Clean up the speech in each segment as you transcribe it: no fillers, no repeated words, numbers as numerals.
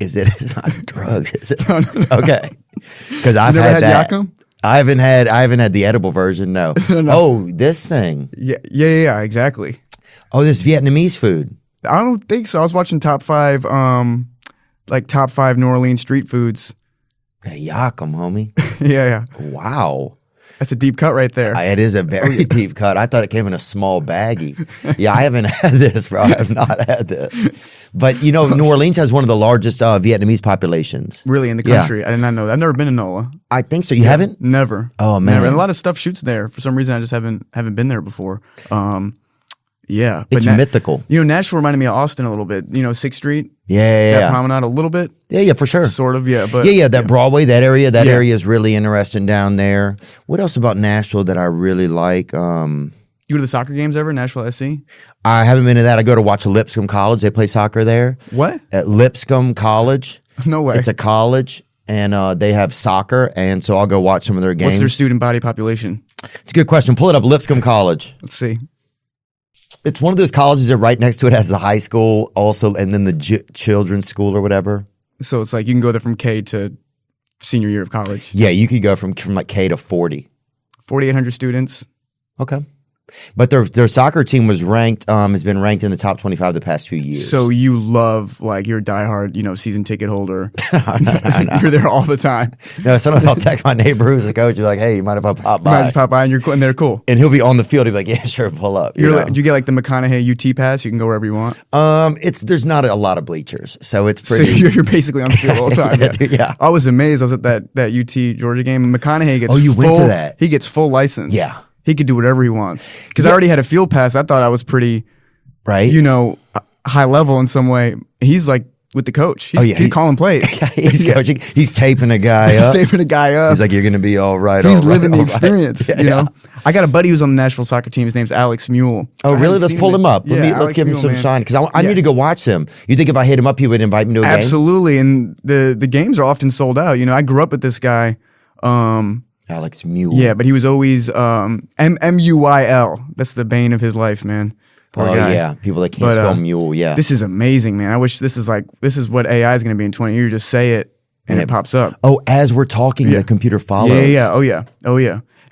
Is it? It's not drugs, is it? No. Okay. Because I've never had that. Yakum? I haven't had the edible version, no. No. Oh, this thing. Yeah, exactly. Oh, this Vietnamese food. I don't think so. I was watching top 5 New Orleans street foods. Hey, Yakum, homie. Yeah. Wow. That's a deep cut right there. It is a very deep cut. I thought it came in a small baggie. Yeah, I haven't had this, bro. I have not had this. But, you know, New Orleans has one of the largest Vietnamese populations. Really, in the country? Yeah. I did not know that. I've never been to NOLA. I think so. You haven't? Never. Oh, man. Never. And a lot of stuff shoots there. For some reason, I just haven't been there before. Yeah. It's mythical. You know, Nashville reminded me of Austin a little bit. You know, 6th Street? Yeah. That promenade a little bit? Yeah, for sure. Sort of, yeah. But that Broadway, that area is really interesting down there. What else about Nashville that I really like? You go to the soccer games ever, Nashville SC? I haven't been to that. I go to watch Lipscomb College. They play soccer there. What? At Lipscomb College. No way. It's a college, and they have soccer, and so I'll go watch some of their games. What's their student body population? It's a good question. Pull it up, Lipscomb College. Let's see. It's one of those colleges that right next to it has the high school also, and then the children's school or whatever. So it's like you can go there from K to senior year of college. Yeah, you could go from like K to 40. 4,800 students. Okay. But their soccer team was ranked, has been ranked in the top 25 the past few years. So you love, like, you're a diehard, season ticket holder. No. You're there all the time. No, sometimes I'll text my neighbor who's the coach. You're like, hey, you mind if I pop by? You might just pop by and and they're cool. And he'll be on the field. He'll be like, yeah, sure, pull up. Do you get like the McConaughey UT pass? You can go wherever you want. There's not a lot of bleachers, so it's pretty. So you're basically on the field all the time. Yeah. I was amazed. I was at that UT Georgia game. McConaughey gets. Oh, you went to that? He gets full license. Yeah. He could do whatever he wants. Because I already had a field pass. I thought I was pretty, right? High level in some way. He's like with the coach. He's calling plays. He's coaching. He's taping a guy up. He's taping a guy up. He's like, you're going to be all right. He's all living right, the experience. Right. You know. I got a buddy who's on the Nashville soccer team. His name's Alex Mule. Oh, really? Let's pull him up. Let's give him Mule, some shine because I need to go watch him. You think if I hit him up, he would invite me to a game? Absolutely. And the games are often sold out. I grew up with this guy. Alex Mule. Yeah, but he was always Muyl. That's the bane of his life, man. Poor guy. Yeah, people that can't spell mule. Yeah, this is amazing, man. I wish this is what AI is going to be in 20 years. You just say it and it pops up. Oh, as we're talking, the computer follows. Yeah. Oh yeah.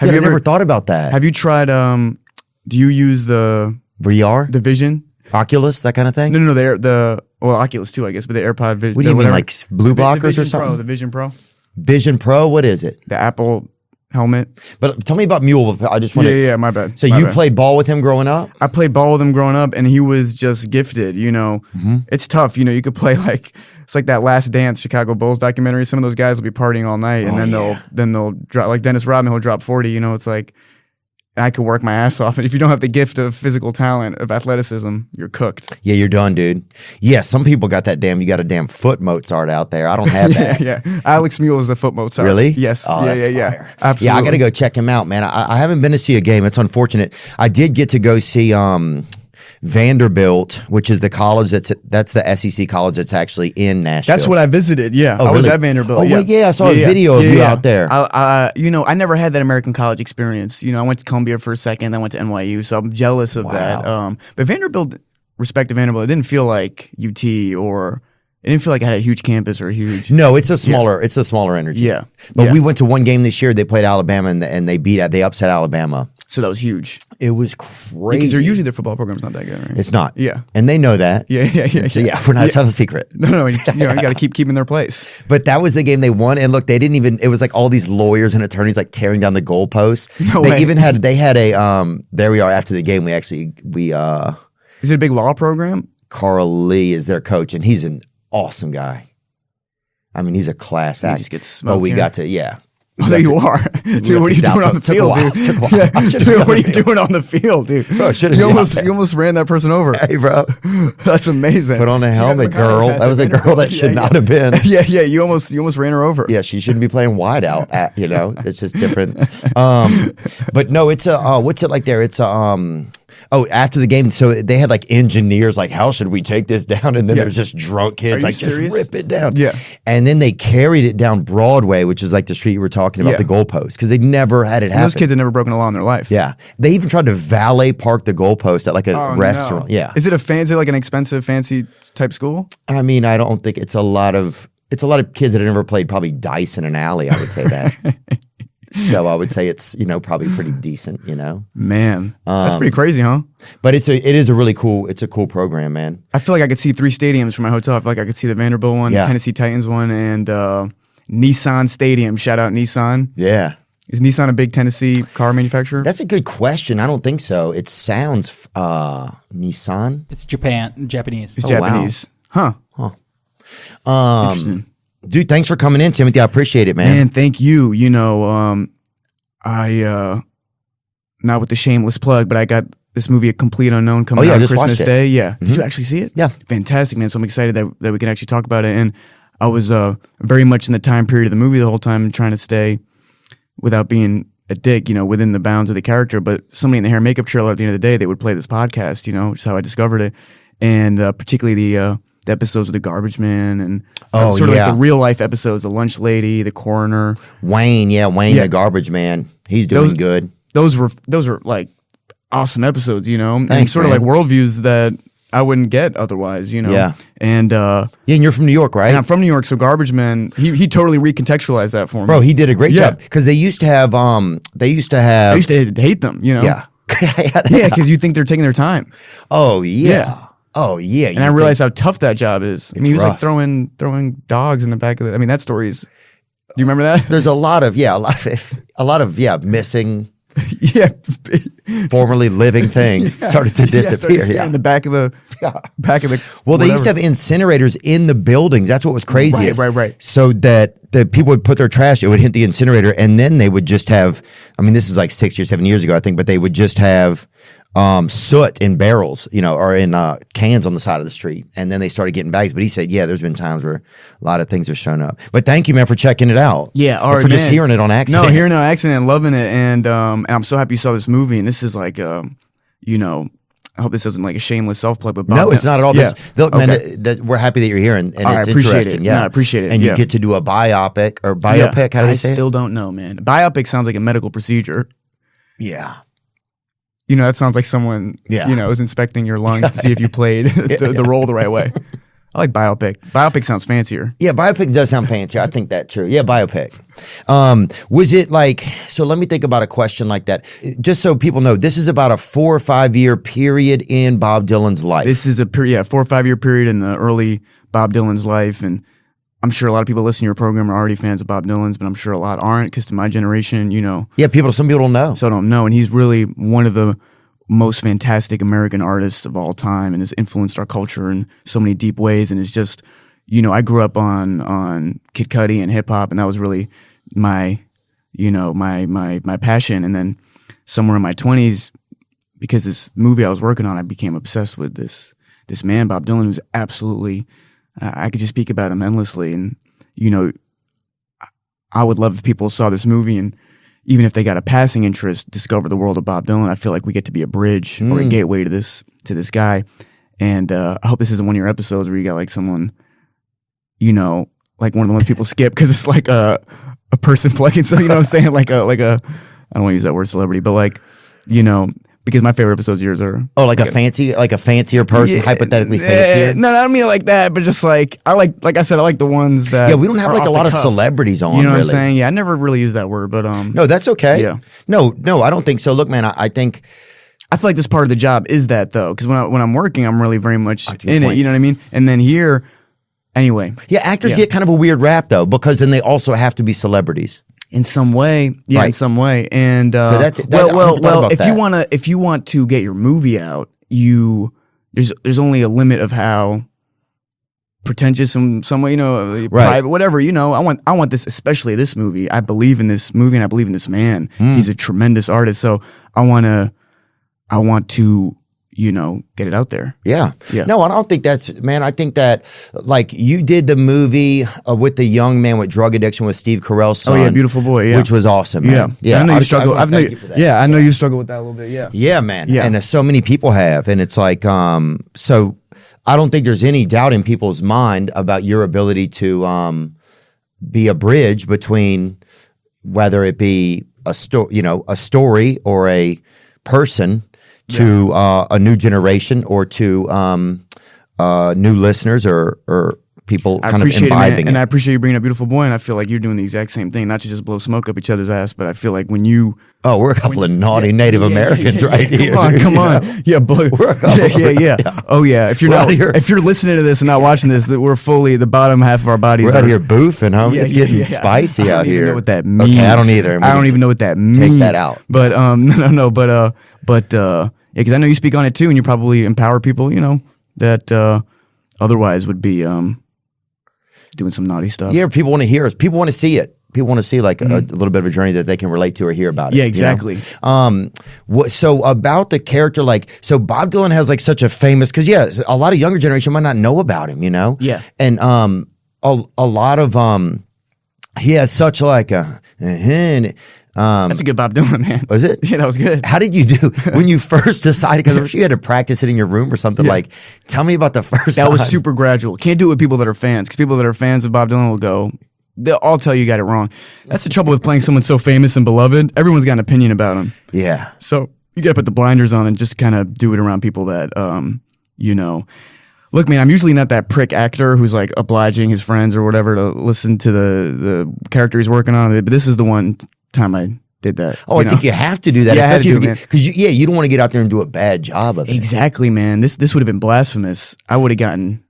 Have you ever thought about that? Have you tried? Do you use the VR, the Vision, Oculus, that kind of thing? No. The Oculus too, I guess, but the AirPod Vision. What do you mean, like blue blockers or something? The Vision Pro. Vision Pro. What is it? The Apple helmet. But tell me about Mule. I just want to. Yeah, my bad. So you played ball with him growing up? I played ball with him growing up, and he was just gifted. It's tough. You could play it's like that Last Dance Chicago Bulls documentary. Some of those guys will be partying all night, and then they'll drop, like Dennis Rodman. He'll drop 40. It's like I could work my ass off, and if you don't have the gift of physical talent, of athleticism, you're cooked. Yeah, you're done, dude. Yeah, some people got that you got a damn foot Mozart out there. I don't have that. Yeah. Alex Mule is a foot Mozart. Really? Yes. Oh, yeah. Absolutely. Yeah, I got to go check him out, man. I haven't been to see a game. It's unfortunate. I did get to go see Vanderbilt, which is the college that's the SEC college that's actually in Nashville. That's what I visited. Yeah, I was at Vanderbilt. Oh, yeah, I saw a video of you out there. I never had that American college experience. I went to Columbia for a second, then went to NYU, so I'm jealous of that. But Vanderbilt, respect to Vanderbilt, it didn't feel like UT or it didn't feel like it had a huge campus or a huge. No, it's a smaller energy. Yeah, but we went to one game this year. They played Alabama and they upset Alabama. So that was huge. It was crazy. Because usually their football program's not that good, right? It's not. Yeah. And they know that. Yeah. So it's not a secret. No, you got to keeping their place. But that was the game they won. And look, they didn't even, it was like all these lawyers and attorneys like tearing down the goalposts. They had a, there we are after the game. Is it a big law program? Carl Lee is their coach and he's an awesome guy. I mean, he's a class act. He just gets smoked. We got to, yeah. Oh, there you are. Dude, what are you doing on the field, dude? Dude, what are you doing on the field, dude? Bro, you almost ran that person over. Hey, bro. That's amazing. Put on a helmet, girl. That was a girl that should not have been. Yeah, you almost ran her over. Yeah, she shouldn't be playing wide out. It's just different. But no, it's a, what's it like there? It's a, Oh, after the game, so they had like engineers, like, how should we take this down? And then there's just drunk kids, like, serious? just rip it down. Yeah. And then they carried it down Broadway, which is like the street you were talking about, the goalpost, because they never had it happen. Those kids had never broken a law in their life. Yeah. They even tried to valet park the goalpost at like a restaurant. No. Yeah. Is it like an expensive, fancy type school? I mean, I don't think it's a lot of kids that have never played probably dice in an alley, I would say that. So I would say it's, probably pretty decent, Man, that's pretty crazy, huh? But it is a really cool, it's a cool program, man. I feel like I could see 3 stadiums from my hotel. I feel like I could see the Vanderbilt one, the Tennessee Titans one, and Nissan Stadium. Shout out Nissan. Yeah. Is Nissan a big Tennessee car manufacturer? That's a good question. I don't think so. It sounds Nissan. It's Japanese. It's Japanese. Wow. Huh. Interesting. Dude, thanks for coming in, Timothy. I appreciate it, man. Man, thank you. I not with the shameless plug, but I got this movie, A Complete Unknown, coming out Christmas Day. Yeah. Mm-hmm. Did you actually see it? Yeah. Fantastic, man. So I'm excited that we can actually talk about it. And I was very much in the time period of the movie the whole time, trying to stay without being a dick, within the bounds of the character. But somebody in the hair and makeup trailer at the end of the day, they would play this podcast, which is how I discovered it. And particularly the episodes with the garbage man and sort of like the real life episodes, the lunch lady, the coroner. Wayne, the garbage man. He's doing good. Those are like awesome episodes, Thanks, and sort man. of like worldviews that I wouldn't get otherwise, Yeah. And and you're from New York, right? And I'm from New York, so Garbage Man, he totally recontextualized that for me. Bro, he did a great job because they used to have I used to hate them, Yeah. Yeah, because you think they're taking their time. Oh yeah. Oh yeah. And I realized how tough that job is. I mean, he was rough. like throwing dogs in the back of the. I mean, that story's. Do you remember that? There's a lot of missing, formerly living things started to disappear. In the back of the Well, they used to have incinerators in the buildings. That's what was craziest. Right. So that the people would put their trash, it would hit the incinerator, and then they would just have. I mean, this is like 6 or 7 years ago, I think, but they would just have soot in barrels, or in cans on the side of the street, and then they started getting bags. But he said, there's been times where a lot of things have shown up. But thank you, man, for checking it out. Yeah, all or right, for just hearing it on accident. No, hearing it on accident and loving it, and I'm so happy you saw this movie. And this is like, I hope this isn't like a shameless self plug, but no, it's not at all. Yeah. Look, man, we're happy that you're here, and it's interesting. Yeah, I appreciate it. And you get to do a biopic or biopic. How do they say I still don't know, man. Biopic sounds like a medical procedure. Yeah. That sounds like someone, is inspecting your lungs to see if you played the role the right way. I like biopic. Biopic sounds fancier. Yeah, biopic does sound fancier. I think that true. Yeah, biopic. Was it like, so let me think about a question like that. Just so people know, this is about a 4 or 5 year period in Bob Dylan's life. This is a 4 or 5 year period in the early Bob Dylan's life. And I'm sure a lot of people listening to your program are already fans of Bob Dylan's, but I'm sure a lot aren't, because to my generation, Yeah, some people don't know. So don't know. And he's really one of the most fantastic American artists of all time, and has influenced our culture in so many deep ways. And it's just, I grew up on Kid Cudi and hip hop, and that was really my passion. And then somewhere in my 20s, because this movie I was working on, I became obsessed with this man, Bob Dylan, who's absolutely, I could just speak about him endlessly. And, I would love if people saw this movie and, even if they got a passing interest, discover the world of Bob Dylan. I feel like we get to be a bridge or a gateway to this guy. And I hope this isn't one of your episodes where you got like someone, like one of the ones people skip because it's like a person plugging. So, what I'm saying? Like a I don't want to use that word celebrity, but like, because my favorite episodes of yours are like a fancier person, hypothetically fancier. No, I don't mean it like that, but just like I said, I like the ones that. Yeah, we don't have like a lot of celebrities on. You know what I'm saying? Yeah, I never really use that word, but no, that's okay. Yeah, no, I don't think so. Look, man, I think. I feel like this part of the job is that though, because when I'm working, I'm really very much in it. You know what I mean? And then here, anyway. Yeah, actors get kind of a weird rap though, because then they also have be celebrities. In some way, right. In some way, and so if you want to get your movie out, there's only a limit of how pretentious in some way, private, whatever. I want this, especially this movie. I believe in this movie, and I believe in this man. He's a tremendous artist, so I want to, get it out there. Yeah. Yeah. No, I don't think that's, man, I think that, like, you did the movie with the young man with drug addiction with Steve Carell's son. Oh, yeah, Beautiful Boy, yeah. Which was awesome, man. Yeah. I know you struggle. I know you struggle with that a little bit, yeah. Yeah, man. Yeah. And so many people have. And it's like, so I don't think there's any doubt in people's mind about your ability to be a bridge between whether it be a story or a person to a new generation or to new listeners or people kind of imbibing it. And I appreciate you bringing up Beautiful Boy, and I feel like you're doing the exact same thing, not to just blow smoke up each other's ass, but I feel like when you... Oh, we're a couple of naughty Native Americans right here. Come on. Yeah, yeah. Oh, yeah. If you're listening to this and not watching this, we're fully, the bottom half of our bodies We're out here boofing, homie. It's getting spicy out here. I don't even know what that means. Okay, I don't either. I don't even know what that means. Take that out. But, yeah, because I know you speak on it too, and you probably empower people, that otherwise would be doing some naughty stuff. Yeah, people want to hear us. People want to see it. People want to see like a little bit of a journey that they can relate to or hear about it. Yeah, exactly. So about the character, so Bob Dylan has like such a famous, because a lot of younger generation might not know about him, Yeah. And a lot of he has such like a that's a good Bob Dylan, man. Was it? Yeah, that was good. How did you do when you first decided? Because I'm sure you had to practice it in your room or something. Like, tell me about the first time. That was super gradual. Can't do it with people that are fans, because people that are fans of Bob Dylan will go, they'll all tell you got it wrong. That's the trouble with playing someone so famous and beloved. Everyone's got an opinion about him. Yeah. So you got to put the blinders on and just kind of do it around people that, Look, man, I'm usually not that prick actor who's like obliging his friends or whatever to listen to the character he's working on. But this is the one time I did that. Oh, I think you have to do that. Yeah, I had to do it, man. Because you don't want to get out there and do a bad job of it. Exactly, man. This would have been blasphemous. I would have gotten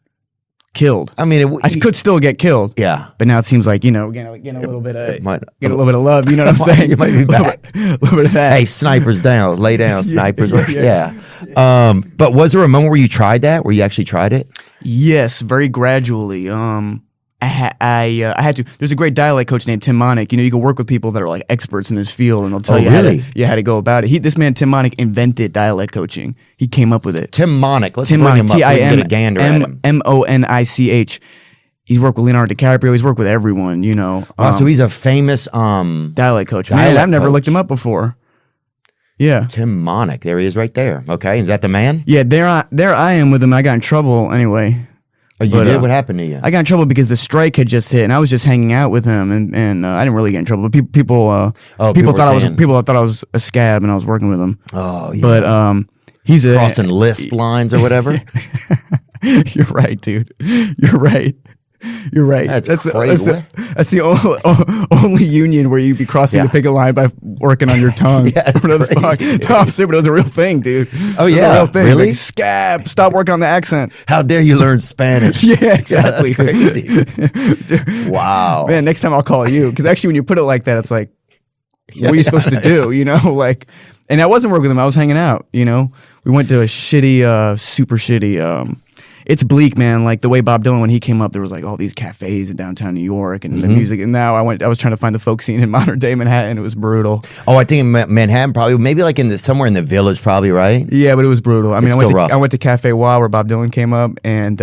killed. I mean, I could still get killed. Yeah, but now it seems like getting a little bit of love. You know what I'm saying? You might be back. A little bit of that. Hey, snipers down, lay down, snipers. Yeah. But was there a moment where you tried that? Where you actually tried it? Yes, very gradually. I had to. There's a great dialect coach named Tim Monick. You can work with people that are like experts in this field, and they'll tell you how to go about it. This man Tim Monick invented dialect coaching. He came up with it. Tim Monick. Let's bring him up. Get a gander at him. Monich. He's worked with Leonardo DiCaprio. He's worked with everyone. So he's a famous dialect coach. Man, I've never looked him up before. Yeah, Tim Monick. There he is, right there. Okay, is that the man? Yeah, there I am with him. I got in trouble anyway. Oh, you did? What happened to you? I got in trouble because the strike had just hit, and I was just hanging out with him, and I didn't really get in trouble. But people thought I was a scab, and I was working with him. Oh, yeah. But he's crossing lisp lines or whatever. You're right, dude. You're right. That's crazy. That's the only union where you'd be crossing the picket line by working on your tongue. Yeah, that's crazy. No, I'm super. It was a real thing, dude. Oh, yeah. Real thing. Really? Like, scab. Stop working on the accent. How dare you learn Spanish? Yeah, exactly. That's crazy. Wow. Man, next time I'll call you. Because actually, when you put it like that, it's like, what are you supposed to do? And I wasn't working with him. I was hanging out. We went to a shitty, super shitty. It's bleak, man. Like the way Bob Dylan, when he came up, there was like all these cafes in downtown New York and the music. And now I was trying to find the folk scene in modern day Manhattan. It was brutal. Oh, I think in Manhattan, probably maybe like somewhere in the Village, probably, right? Yeah, but it was brutal. I mean, I went to Cafe Wah where Bob Dylan came up, and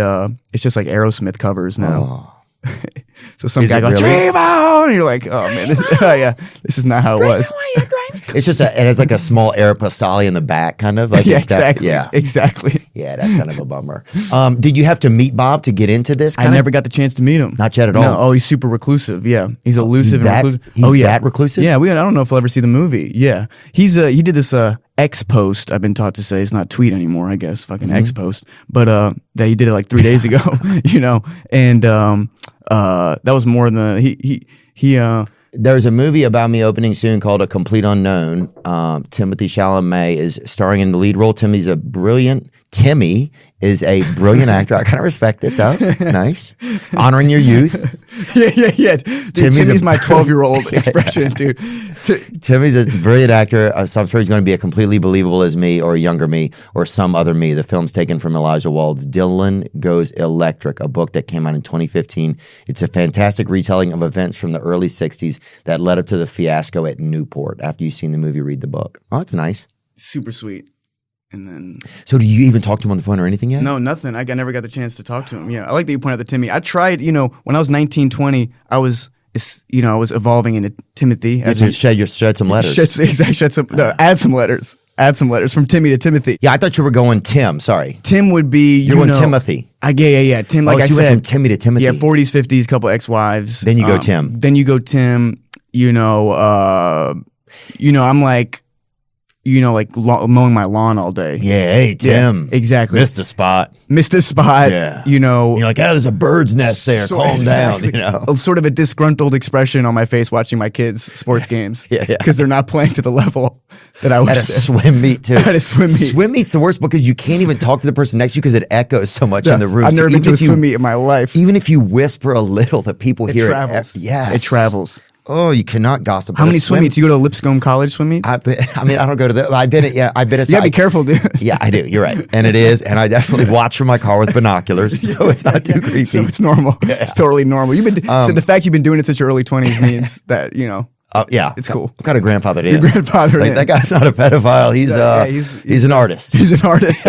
it's just like Aerosmith covers now. Oh. So some guy goes, "Dream on!" and you're like, "Oh man, this is not how it was." It's just it has like a small Aeropostale in the back, kind of like exactly. Exactly. Yeah, that's kind of a bummer. Did you have to meet Bob to get into this? I never got the chance to meet him. Not yet at all. No. Oh, he's super reclusive. Yeah, he's elusive and reclusive. He's that reclusive. Yeah, I don't know if I'll ever see the movie. Yeah, he did this X post. I've been taught to say it's not tweet anymore. I guess fucking X post, but that he did it like 3 days ago. And that was more than he. There's a movie about me opening soon called A Complete Unknown. Timothée Chalamet is starring in the lead role. Timmy is a brilliant actor. I kind of respect it though. Nice. Honoring your youth. Yeah. Dude, Timmy's my 12-year-old expression, dude. Timmy's a brilliant actor. So I'm sure he's going to be a completely believable as me or a younger me or some other me. The film's taken from Elijah Wald's Dylan Goes Electric, a book that came out in 2015. It's a fantastic retelling of events from the early 60s that led up to the fiasco at Newport. After you've seen the movie, read the book. Oh, it's nice. Super sweet. And then So do you even talk to him on the phone or anything yet? no, nothing. I never got the chance to talk to him. Yeah, I like that you pointed out the Timmy. I tried. When I was 19, 20, I was evolving into Timothy. You have to shed some letters. Add some letters. Add some letters from Timmy to Timothy. Yeah, I thought you were going Tim. Sorry. Tim would be You're going Timothy. Yeah. Tim, like I so you said, went from Timmy to Timothy. Yeah, 40s, 50s, couple ex-wives. Then you go Tim. Then you go Tim. I'm like, mowing my lawn all day. Yeah, hey Tim. Yeah, exactly. Missed a spot. Yeah. You're like, oh, there's a bird's nest there. Calm down. Sort of a disgruntled expression on my face watching my kids' sports games. Yeah. Because they're not playing to the level that I was at a swim meet too. At a swim meet. Swim meet's the worst because you can't even talk to the person next to you because it echoes so much in the room. I've never been to a swim meet in my life. Even if you whisper a little, the people hear travels. it. Yes. It travels. Oh, you cannot gossip. How many swim meets? You go to Lipscomb College swim meets? I don't go to the. I've been at. Yeah, I've been at. You gotta be careful, dude. Yeah, I do. You're right, and it is. And I definitely watch from my car with binoculars, so it's not too creepy. So it's normal. Yeah. It's totally normal. So the fact you've been doing it since your early 20s means that yeah, it's cool. I've got a grandfather. Your grandfather. Like, that guy's not a pedophile. He's an artist. He's an artist,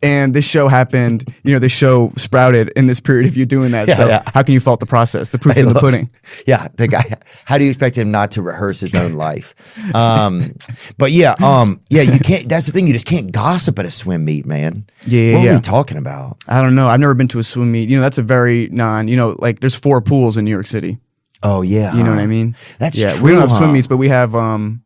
and this show happened. This show sprouted in this period of you doing that. How can you fault the process? The proof's in the pudding. Yeah, the guy. How do you expect him not to rehearse his own life? But you can't. That's the thing. You just can't gossip at a swim meet, man. Yeah. What are we talking about? I don't know. I've never been to a swim meet. That's a very like there's 4 pools in New York City. Oh yeah, you know what I mean. That's true. We don't have swim meets, but we have. What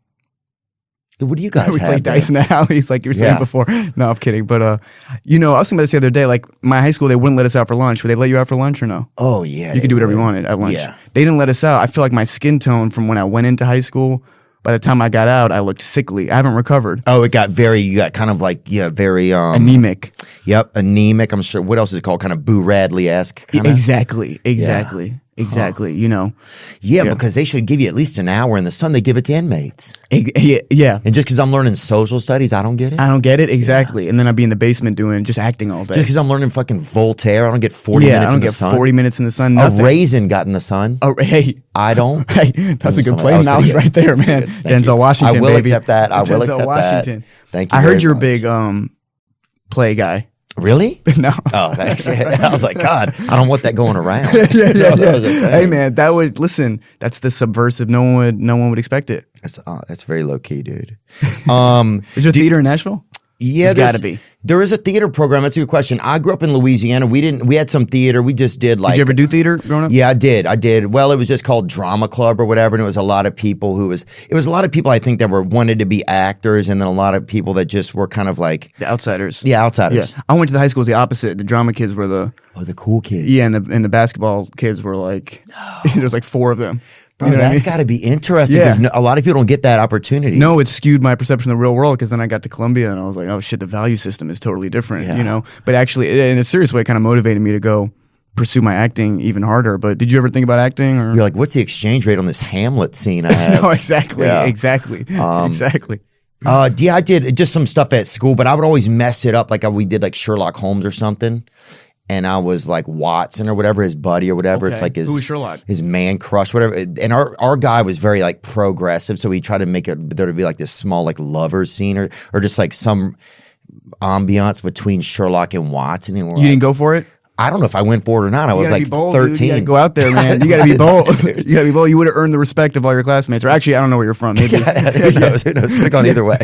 do you guys we have? play dice in the alleys, like you were saying before. No, I'm kidding. But I was thinking about this the other day. Like my high school, they wouldn't let us out for lunch. Would they let you out for lunch or no? Oh yeah, you could do whatever you wanted at lunch. Yeah. They didn't let us out. I feel like my skin tone from when I went into high school. By the time I got out, I looked sickly. I haven't recovered. Oh, you got kind of like very anemic. Yep, anemic. I'm sure. What else is it called? Kind of Boo Radley-esque. Exactly. Exactly. Yeah, because they should give you at least an hour in the sun. They give it to inmates. Yeah. And just because I'm learning social studies, I don't get it. I don't get it. Exactly. Yeah. And then I'd be in the basement doing just acting all day. Just because I'm learning fucking Voltaire, I don't get 40 minutes in the sun. 40 minutes in the sun. Nothing. A raisin got in the sun. Oh, hey. I don't. Hey, that's a good play knowledge right there, man. Denzel Washington, I will baby. accept that. I will accept Washington. That. Thank you. I heard you're a big play guy. Really? No. Oh, thanks. I was like, God, I don't want that going around. Yeah. Hey, man, that's the subversive. No one would expect it. That's very low key, dude. Is there theater in Nashville? Yeah, there's got to be. There is a theater program. That's a good question. I grew up in Louisiana. We had some theater. We just did like. Did you ever do theater growing up? Yeah, I did. Well, it was just called Drama Club or whatever, and it was a lot of people it was a lot of people I think that wanted to be actors, and then a lot of people that just were kind of like the outsiders. Yeah, outsiders. Yeah. I went to the high school. The opposite. The drama kids were the cool kids. Yeah, and the basketball kids were like there's like 4 of them. Bro, that's got to be interesting because a lot of people don't get that opportunity. No, it skewed my perception of the real world because then I got to Columbia and I was like, oh shit, the value system is totally different, But actually, in a serious way, it kind of motivated me to go pursue my acting even harder. But did you ever think about acting? Or? You're like, what's the exchange rate on this Hamlet scene I have? No, exactly. Exactly. Yeah, I did just some stuff at school, but I would always mess it up. Like we did like Sherlock Holmes or something. And I was like Watson or whatever, his buddy or whatever. Okay. It's like who was Sherlock? His man crush, whatever. And our guy was very like progressive, so he tried to make there to be like this small like lover scene or just like some ambiance between Sherlock and Watson. And you didn't go for it? I don't know if I went for it or not. I was like bold, 13. Dude. You gotta go out there, man. You gotta be bold. You gotta be bold. You would have earned the respect of all your classmates. Or actually, I don't know where you're from. Maybe. Who knows? Could have gone either way.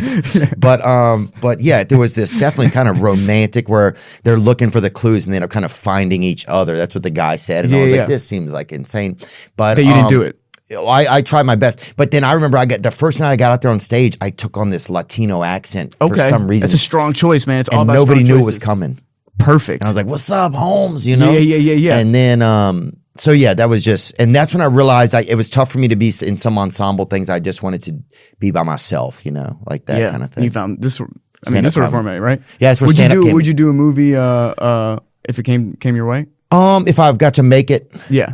But yeah, there was this definitely kind of romantic where they're looking for the clues and they end up kind of finding each other. That's what the guy said. And I was like, this seems like insane. But you didn't do it. I tried my best, but then I remember the first night I got out there on stage, I took on this Latino accent for some reason. That's a strong choice, man. It's all about nobody knew choices. it was coming. Perfect. And I was like, what's up, Holmes? Yeah. And then, so yeah, that was just, and that's when I realized it was tough for me to be in some ensemble things. I just wanted to be by myself, like that kind of thing. And you found this, this sort of format, right? Yeah, that's where stand-up came. Would you do a movie if it came your way? If I've got to make it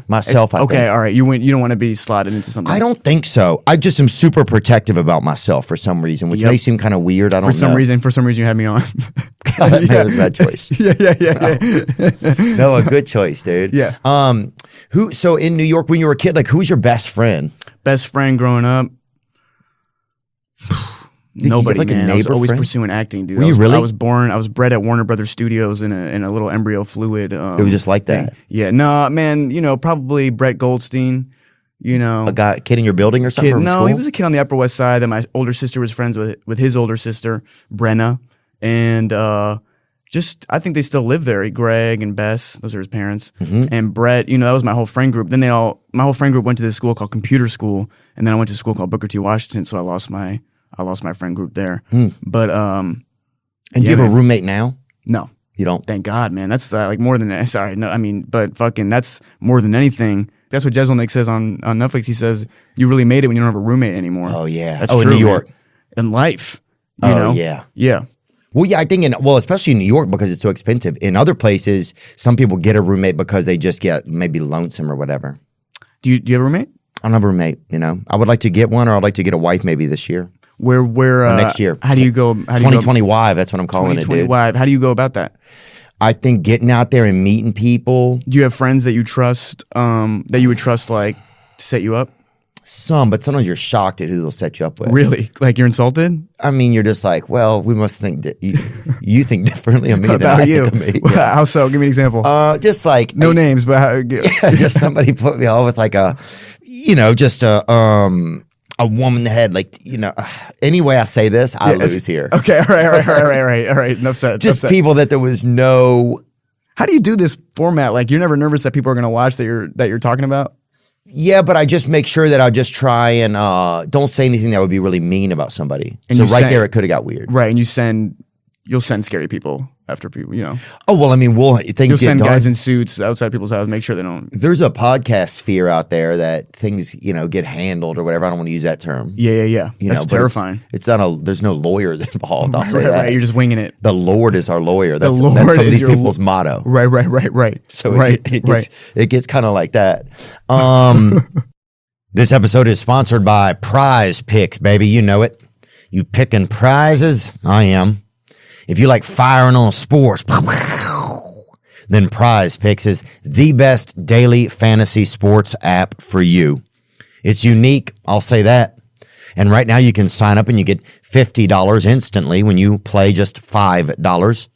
myself, I think. All right. You don't want to be slotted into something. I don't think so. I just am super protective about myself for some reason, which may seem kind of weird. I don't know. For some reason you had me on. That was a bad choice. Yeah. No, a good choice, dude. Yeah. So in New York when you were a kid, like who's your best friend? Best friend growing up? Nobody, like a man. I was neighbor always friend? pursuing acting, dude. Were you really? I was bred at Warner Brothers Studios in a little embryo fluid. It was just like that. Yeah, no, man. Probably Brett Goldstein. A kid in your building or something? Kid, from no, school? he was a kid on the Upper West Side that my older sister was friends with his older sister, Brenna. And I think they still live there. Greg and Bess, those are his parents. And Brett, that was my whole friend group. Then my whole friend group went to this school called Computer School. And then I went to a school called Booker T. Washington. So I lost my friend group there. But, And do you have a roommate now? No. You don't? Thank God, man. That's like more than, sorry. No, I mean, but fucking, that's more than anything. That's what Jeselnik says on Netflix. He says, you really made it when you don't have a roommate anymore. Oh, yeah. That's true, in New York. Man. In life. You know? Yeah. Yeah. Well, yeah, I think especially in New York because it's so expensive. In other places, some people get a roommate because they just get maybe lonesome or whatever. Do you have a roommate? I don't have a roommate, I would like to get one, or I'd like to get a wife maybe this year. Where next year. How do you go? 2020 Wive, that's what I'm calling it, dude. Wive. How do you go about that? I think getting out there and meeting people. Do you have friends that you trust, that you would trust, like, to set you up? Some, but sometimes you're shocked at who they'll set you up with. Really? Like you're insulted? I mean, you're just like, well, we must think that you think differently of me about than I you. think of me. Yeah. How so? Give me an example. Just like no names, but how, just somebody put me on with like just a woman that had like, any way I say this, I lose here. Okay, all right. Enough said. Just people that there was no. How do you do this format? Like you're never nervous that people are going to watch that you're talking about? Yeah, but I just make sure that I just try and don't say anything that would be really mean about somebody. And so there, it could have got weird. Right, and you'll send scary people after people, Oh, well, I mean, you'll send guys in suits outside people's house, make sure they don't. There's a podcast sphere out there that things, get handled or whatever. I don't want to use that term. Yeah. That's terrifying. It's not there's no lawyers involved. I'll say that. Right, you're just winging it. The Lord is our lawyer. That's Lord some of is these people's motto. Right. So it gets kind of like that. This episode is sponsored by Prize Picks, baby. You know it. You picking prizes? I am. If you like firing on sports, then Prize Picks is the best daily fantasy sports app for you. It's unique, I'll say that. And right now you can sign up and you get $50 instantly when you play just $5.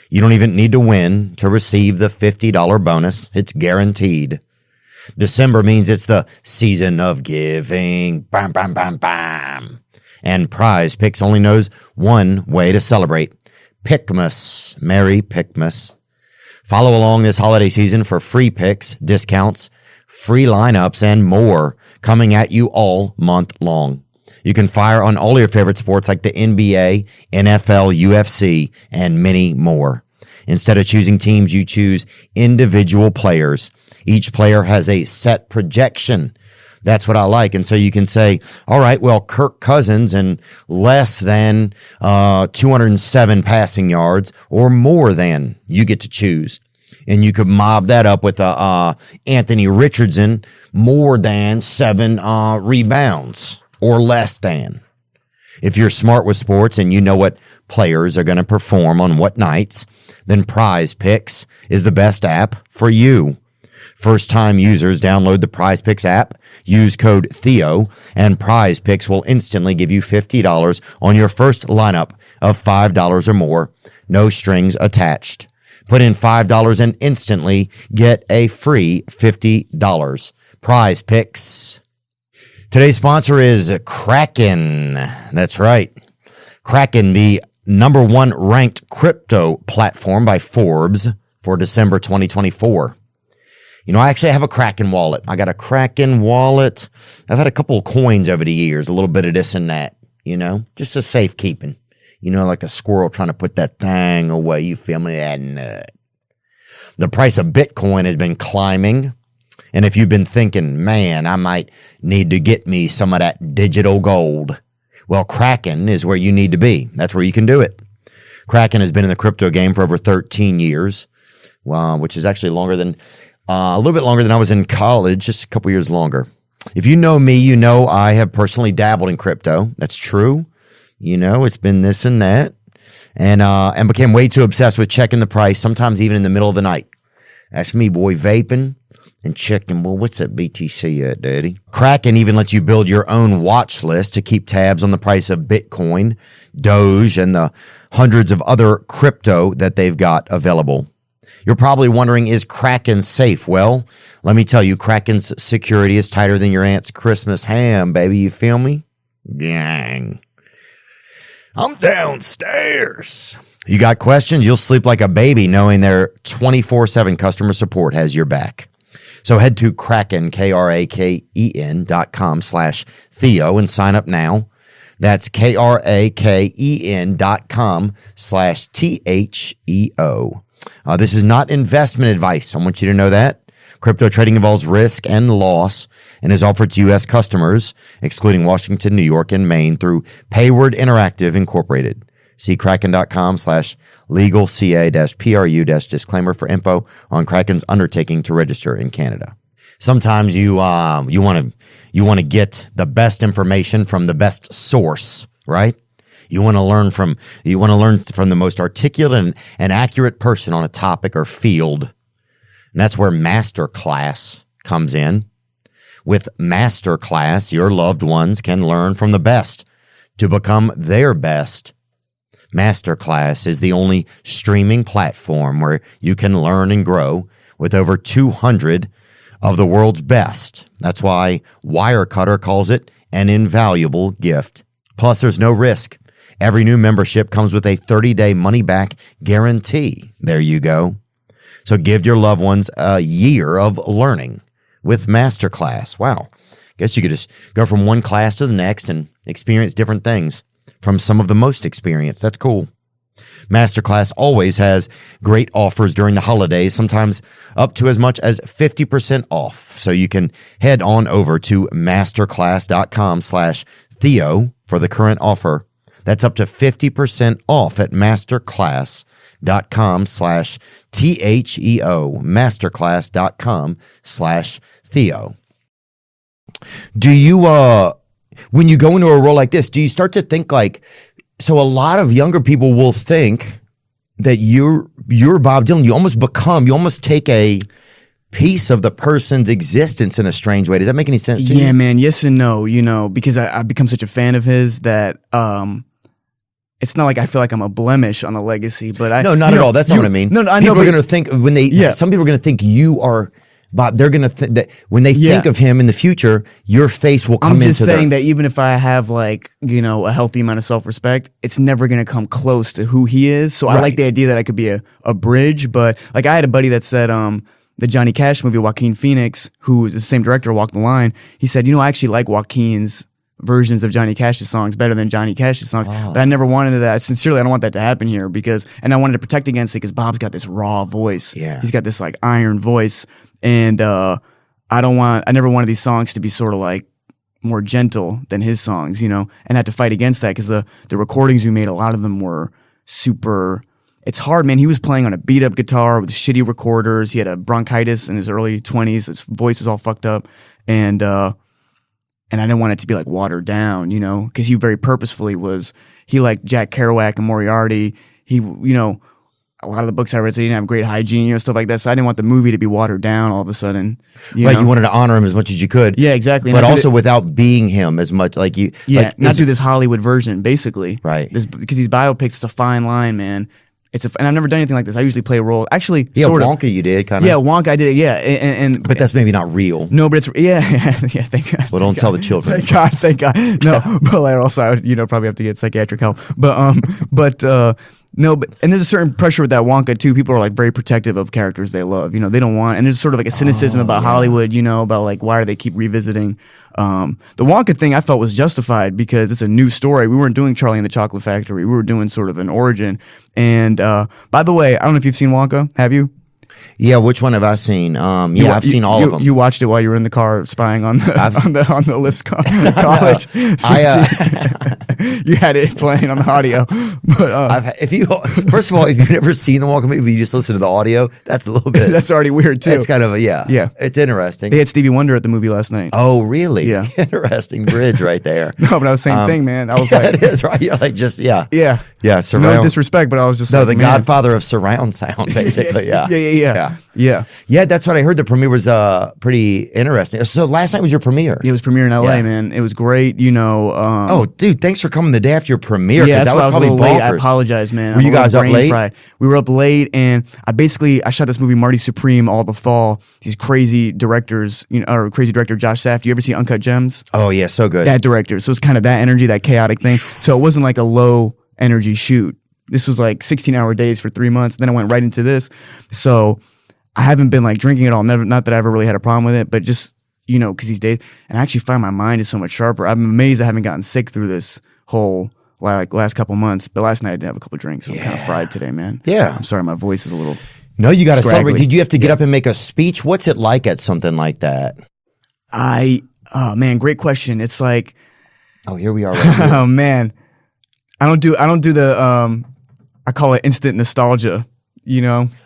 You don't even need to win to receive the $50 bonus. It's guaranteed. December means it's the season of giving. Bam, bam, bam, bam. And Prize Picks only knows one way to celebrate. Pickmas. Merry Pickmas. Follow along this holiday season for free picks, discounts, free lineups, and more coming at you all month long. You can fire on all your favorite sports like the NBA, NFL, UFC, and many more. Instead of choosing teams, you choose individual players. Each player has a set projection. That's what I like. And so you can say, all right, well, Kirk Cousins and less than 207 passing yards or more than, you get to choose. And you could mob that up with Anthony Richardson, more than 7 rebounds or less than. If you're smart with sports and you know what players are going to perform on what nights, then Prize Picks is the best app for you. First-time users download the Prize Picks app, use code Theo, and Prize Picks will instantly give you $50 on your first lineup of $5 or more, no strings attached. Put in $5 and instantly get a free $50. Prize Picks. Today's sponsor is Kraken. That's right. Kraken, the #1 ranked crypto platform by Forbes for December 2024. I actually have a Kraken wallet. I got a Kraken wallet. I've had a couple of coins over the years, a little bit of this and that, just a safekeeping. Like a squirrel trying to put that thing away. You feel me? That nut. The price of Bitcoin has been climbing. And if you've been thinking, man, I might need to get me some of that digital gold. Well, Kraken is where you need to be. That's where you can do it. Kraken has been in the crypto game for over 13 years, which is actually a little bit longer than I was in college, just a couple years longer. If you know me, you know I have personally dabbled in crypto. That's true. It's been this and that. And became way too obsessed with checking the price, sometimes even in the middle of the night. That's me, boy, vaping and checking, well, what's that BTC at, Daddy? Kraken even lets you build your own watch list to keep tabs on the price of Bitcoin, Doge, and the hundreds of other crypto that they've got available. You're probably wondering, is Kraken safe? Well, let me tell you, Kraken's security is tighter than your aunt's Christmas ham, baby. You feel me? Gang. I'm downstairs. You got questions? You'll sleep like a baby knowing their 24/7 customer support has your back. So head to Kraken, KRAKEN.com/Theo and sign up now. That's KRAKEN.com/THEO. This is not investment advice. I want you to know that. Crypto trading involves risk and loss and is offered to U.S. customers, excluding Washington, New York, and Maine, through Payward Interactive Incorporated. See kraken.com/legalca-pru-disclaimer for info on Kraken's undertaking to register in Canada. Sometimes you want to get the best information from the best source, right? You want to learn from the most articulate and accurate person on a topic or field. And that's where Masterclass comes in. With Masterclass, your loved ones can learn from the best to become their best. Masterclass is the only streaming platform where you can learn and grow with over 200 of the world's best. That's why Wirecutter calls it an invaluable gift. Plus, there's no risk. Every new membership comes with a 30-day money-back guarantee. There you go. So give your loved ones a year of learning with Masterclass. Wow. Guess you could just go from one class to the next and experience different things from some of the most experienced. That's cool. Masterclass always has great offers during the holidays, sometimes up to as much as 50% off. So you can head on over to masterclass.com/Theo for the current offer. That's up to 50% off at masterclass.com/THEO, masterclass.com/Theo. Do you, when you go into a role like this, do you start to think like, so a lot of younger people will think that you're Bob Dylan. You almost take a piece of the person's existence in a strange way. Does that make any sense to you? Yeah, man. Yes and no, because I've become such a fan of his that, it's not like I feel like I'm a blemish on the legacy, but No, not at all. That's not what I mean. No, I know. People are going to think some people are going to think you are Bob. They're going to think that when they think of him in the future, your face will come into I'm just saying that even if I have a healthy amount of self-respect, it's never going to come close to who he is. So I like the idea that I could be a bridge, but like I had a buddy that said, the Johnny Cash movie, Joaquin Phoenix, who is the same director, Walk the Line, he said, I actually like Joaquin's versions of Johnny Cash's songs better than Johnny Cash's songs. But I never wanted that. Sincerely, I don't want that to happen here and I wanted to protect against it because Bob's got this raw voice. Yeah. He's got this like iron voice. And I never wanted these songs to be sort of like more gentle than his songs, and I had to fight against that because the recordings we made, a lot of them were super. It's hard, man. He was playing on a beat up guitar with shitty recorders. He had a bronchitis in his early 20s. His voice was all fucked up. And I didn't want it to be like watered down, because he very purposefully he liked Jack Kerouac and Moriarty. He, a lot of the books I read said he didn't have great hygiene, stuff like that. So I didn't want the movie to be watered down all of a sudden. You wanted to honor him as much as you could. Yeah, exactly. But also without being him as much, like you. Yeah, not do this Hollywood version, basically. Right. Because these biopics, it's a fine line, man. And I've never done anything like this. I usually play a role. Actually, sort of. Wonka you did, kind of. Yeah, Wonka I did it, yeah. But that's maybe not real. No, but it's, yeah, thank God. Well, don't tell the children. Thank God. No, but also I would, probably have to get psychiatric help. But and there's a certain pressure with that Wonka too. People are like very protective of characters they love. They don't want, and there's sort of like a cynicism about Hollywood, about like why do they keep revisiting. The Wonka thing I felt was justified because it's a new story. We weren't doing Charlie and the Chocolate Factory. We were doing sort of an origin. And by the way, I don't know if you've seen Wonka. Have you? Yeah, which one have I seen? I've seen all of them. You watched it while you were in the car spying on the on the Lyft college. You had it playing on the audio. But first of all, if you've never seen the Wonka movie, you just listen to the audio. That's a little bit. That's already weird too. It's kind of yeah. It's interesting. They had Stevie Wonder at the movie last night. Oh, really? Yeah. Interesting bridge right there. No, but I was same thing, man. I was like, it is right. You're like yeah. Surround. No disrespect, but I was just the Godfather of surround sound, basically. Yeah. Yeah. Yeah, that's what I heard. The premiere was pretty interesting. So last night was your premiere. It was premiere in LA, man. It was great. Oh, dude, thanks for coming the day after your premiere. Yeah, that was probably a little late. I bonkers. apologize, man. Were you guys up late? We were up late, and I shot this movie Marty Supreme all the fall. These crazy directors, or crazy director Josh Safdie. You ever see Uncut Gems? Oh yeah, so good. That director. So it's kind of that energy, that chaotic thing. So it wasn't like a low energy shoot. This was like 16-hour days for 3 months. Then I went right into this. So I haven't been like drinking at all. Not that I ever really had a problem with it, but just, because these days, and I actually find my mind is so much sharper. I'm amazed I haven't gotten sick through this whole last couple months. But last night I did have a couple drinks. So I'm kind of fried today, man. Yeah. I'm sorry, my voice is a little. No, you got to celebrate. scraggly. Did you have to get up and make a speech? What's it like at something like that? Oh man, great question. It's like, oh, here we are. Right here. oh man, I don't do the I call it instant nostalgia.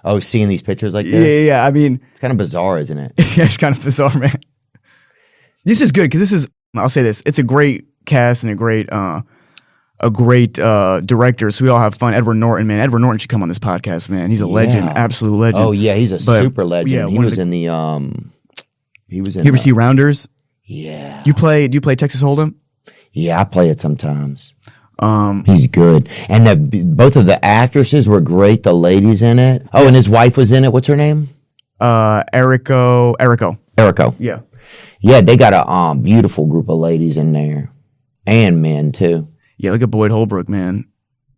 Oh, seeing these pictures like this? Yeah. I mean, It's kind of bizarre, isn't it? yeah, it's kind of bizarre, man. This is good because I'll say this. It's a great cast and a great director. So we all have fun. Edward Norton, man. Edward Norton should come on this podcast, man. He's a legend, absolute legend. Oh yeah, he's a super legend. yeah, He was in the he was in. You ever see Rounders? Yeah. Do you play Texas Hold'em? Yeah, I play it sometimes. He's good, and both of the actresses were great. The ladies in it. Oh, and his wife was in it. What's her name? Erico. Yeah. Yeah, they got a beautiful group of ladies in there, and men too. Yeah, look at Boyd Holbrook, man,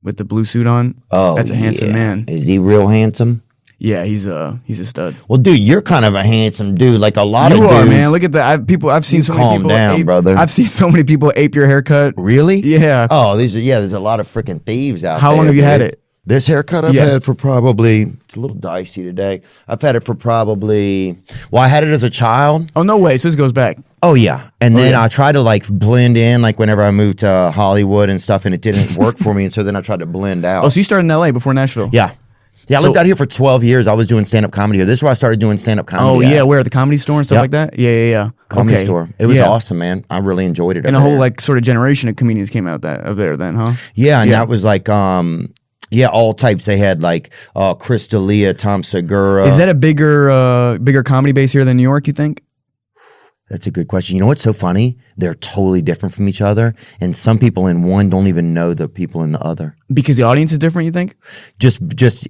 with the blue suit on. Oh, that's a handsome man. Is he real handsome? Yeah, he's a stud. Well, dude, you're kind of a handsome dude. Like a lot of You dudes. are, man. Look at that. I've seen so many Calm people. down, brother. I've seen so many people ape your haircut. Really? Yeah. Oh, there's a lot of freaking thieves out there. How long have you had dude. it? This haircut I've had for probably, it's a little dicey today. I've had it for probably, I had it as a child. Oh, no way. So this goes back. Oh, yeah. And then I tried to like blend in, like whenever I moved to Hollywood and stuff, and it didn't work for me. And so then I tried to blend out. Oh, so you started in LA before Nashville? Yeah. Yeah, I lived out here for 12 years. I was doing stand-up comedy here. This is where I started doing stand-up comedy. Oh, yeah. Where? At the Comedy Store and stuff like that? Yeah. Comedy store. It was awesome, man. I really enjoyed it. And a whole like sort of generation of comedians came out of there then, huh? Yeah, and that was like, all types. They had like Chris D'Elia, Tom Segura. Is that a bigger comedy base here than New York, you think? That's a good question. You know what's so funny? They're totally different from each other, and some people in one don't even know the people in the other. Because the audience is different, you think? Just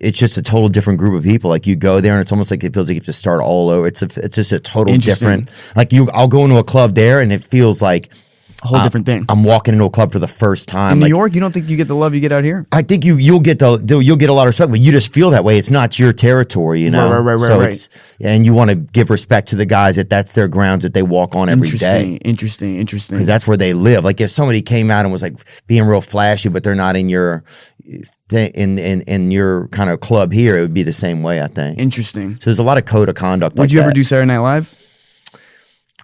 it's just a total different group of people. Like you go there, and it's almost like it feels like you have to start all over. It's just a total different. Like I'll go into a club there, and it feels like a whole different thing. I'm walking into a club for the first time. In New York, you don't think you get the love you get out here? I think you'll get a lot of respect, but you just feel that way. It's not your territory, you know. Right. And you want to give respect to the guys that's their grounds that they walk on every day. Interesting. Because that's where they live. Like if somebody came out and was like being real flashy, but they're not in your in your kind of club here, it would be the same way. I think. Interesting. So there's a lot of code of conduct. Would you ever do Saturday Night Live?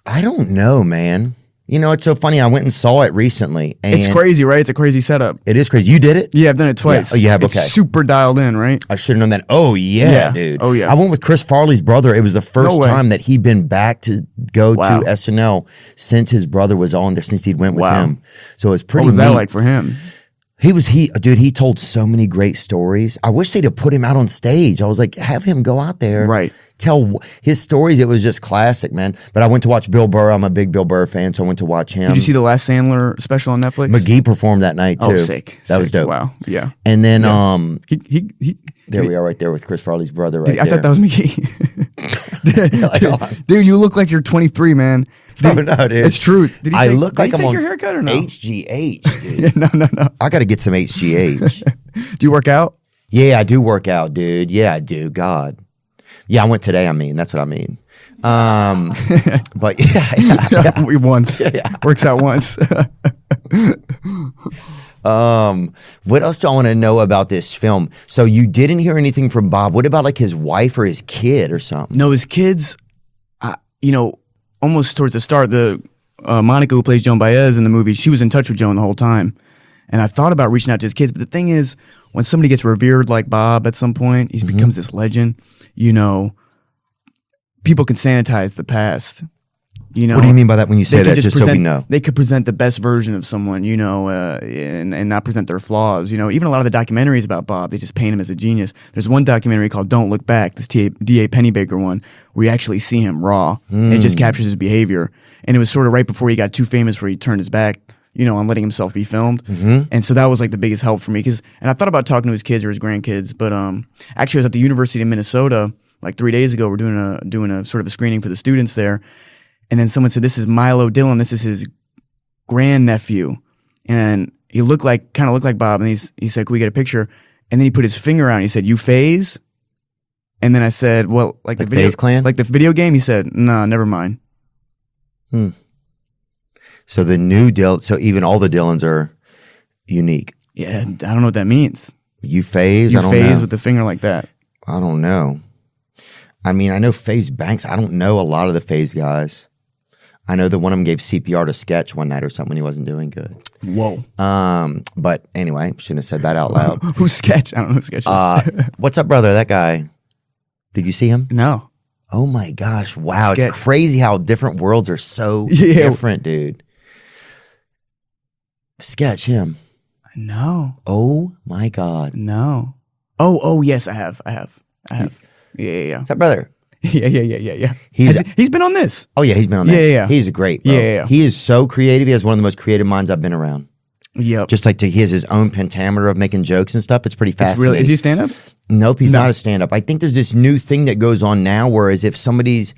I don't know, man. You know, it's so funny. I went and saw it recently. And it's crazy, right? It's a crazy setup. It is crazy. You did it? Yeah, I've done it twice. Yeah. Oh, you have? Okay. It's super dialed in, right? I should have known that. Oh, yeah, dude. Oh, yeah. I went with Chris Farley's brother. It was the first time that he'd been back to go to SNL since his brother was on there, since he'd went with him. So it was pretty What was that neat. like for him? He told so many great stories. I wish they'd have put him out on stage. I was like, have him go out there. Right. Tell his stories. It was just classic, man. But I went to watch Bill Burr. I'm a big Bill Burr fan, so I went to watch him. Did you see the last Sandler special on Netflix? McGee performed that night, too. Oh, sick. That was dope. Wow. Yeah. And then, there we are right there with Chris Farley's brother I thought that was McGee. dude, you look like you're 23, man. No, dude. It's true. Did he look like I'm on your haircut or no? HGH, dude. No. I got to get some HGH. Do you work out? Yeah, I do work out, dude. Yeah, I do. God. Yeah, I went today. That's what I mean. But yeah. Once. Works out once. What else do I want to know about this film? So you didn't hear anything from Bob. What about like his wife or his kid or something? No, his kids, almost towards the start, the Monica who plays Joan Baez in the movie, she was in touch with Joan the whole time. And I thought about reaching out to his kids, but the thing is, when somebody gets revered like Bob at some point, he becomes this legend, people can sanitize the past. You know, What do you mean by that when you say they could that? Just so we know. They could present the best version of someone, you know, and not present their flaws. You know, even a lot of the documentaries about Bob, they just paint him as a genius. There's one documentary called "Don't Look Back," this D.A. Pennybaker one, where you actually see him raw, and it just captures his behavior. And it was sort of right before he got too famous, where he turned his back, you know, on letting himself be filmed. And so that was like the biggest help for me. And I thought about talking to his kids or his grandkids, but actually I was at the University of Minnesota like 3 days ago. We're doing a sort of a screening for the students there. And then someone said, "This is Milo Dillon. This is his grandnephew." And he kind of looked like Bob. And he said, "Can we get a picture?" And then he put his finger out and he said, "You Phase?" And then I said, "Well, like the video Phase Clan? like the video game?" He said, "No, never mind." So the new so even all the Dylans are unique. Yeah, I don't know what that means. You Phase? You I don't Phase know. with the finger like that. I don't know. I mean, I know Phase Banks. I don't know a lot of the Phase guys. I know that one of them gave CPR to Sketch one night or something when he wasn't doing good. Whoa. But anyway, shouldn't have said that out loud. Who's Sketch? I don't know who Sketch is. What's up, brother? That guy. Did you see him? No. Oh my gosh. Wow. Sketch. It's crazy how different worlds are so Yeah. different, dude. Sketch him. No. Oh my God. No. Oh, yes, I have. Yeah. What's up, brother? Yeah. He's been on this. Oh yeah, he's been on that. Yeah. He's a great bro. Yeah. He is so creative. He has one of the most creative minds I've been around. Yep. Just like he has his own pentameter of making jokes and stuff. It's pretty fascinating. Is he stand up? Nope, he's not a stand-up. I think there's this new thing that goes on now, whereas if somebody's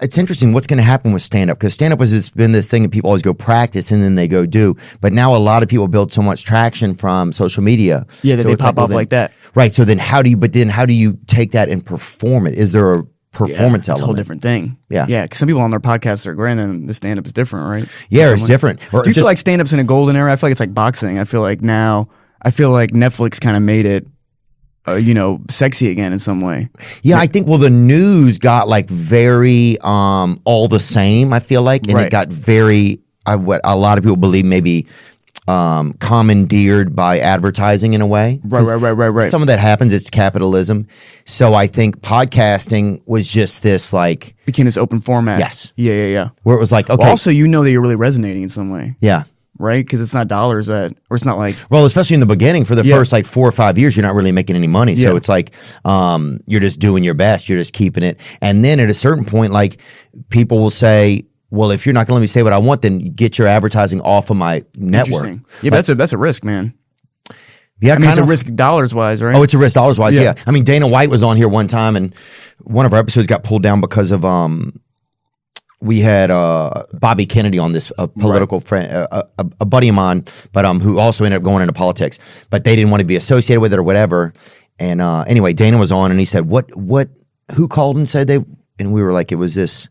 it's interesting what's going to happen with stand-up, because stand-up has been this thing that people always go practice and then they go do. But now a lot of people build so much traction from social media. Yeah, that So they it's pop off like that. Right. So then how do you take that and perform it? Is there a performance It's element? a whole different thing. Yeah. Because some people on their podcasts are great, and the stand-up is different, right? Yeah, it's different. Or Do you feel just- like stand-up's in a golden era? I feel like it's like boxing. I feel like Netflix kind of made it, sexy again in some way. Yeah, I think, the news got like very all the same, I feel like. And Right. it got very, what a lot of people believe maybe commandeered by advertising in a way. Right. Some of that happens, it's capitalism. So I think podcasting was just this like, Became this open format. Yes. Yeah. where it was like, okay. Well, also, that you're really resonating in some way, Yeah. right? Because it's not dollars or it's not like Well, especially in the beginning, for the Yeah. first like 4 or 5 years, you're not really making any money. So Yeah. it's like you're just doing your best. You're just keeping it. And then at a certain point, like people will say, well, if you're not going to let me say what I want, then get your advertising off of my network. interesting. Yeah, but that's a risk, man. Yeah, I mean, it's a risk dollars wise, right? Oh, it's a risk dollars wise. Yeah. Yeah. I mean, Dana White was on here one time, and one of our episodes got pulled down because of we had Bobby Kennedy on this, a political friend, a buddy of mine, but who also ended up going into politics, but they didn't want to be associated with it or whatever. And anyway, Dana was on, and he said, who called and said they? And we were like, it was this.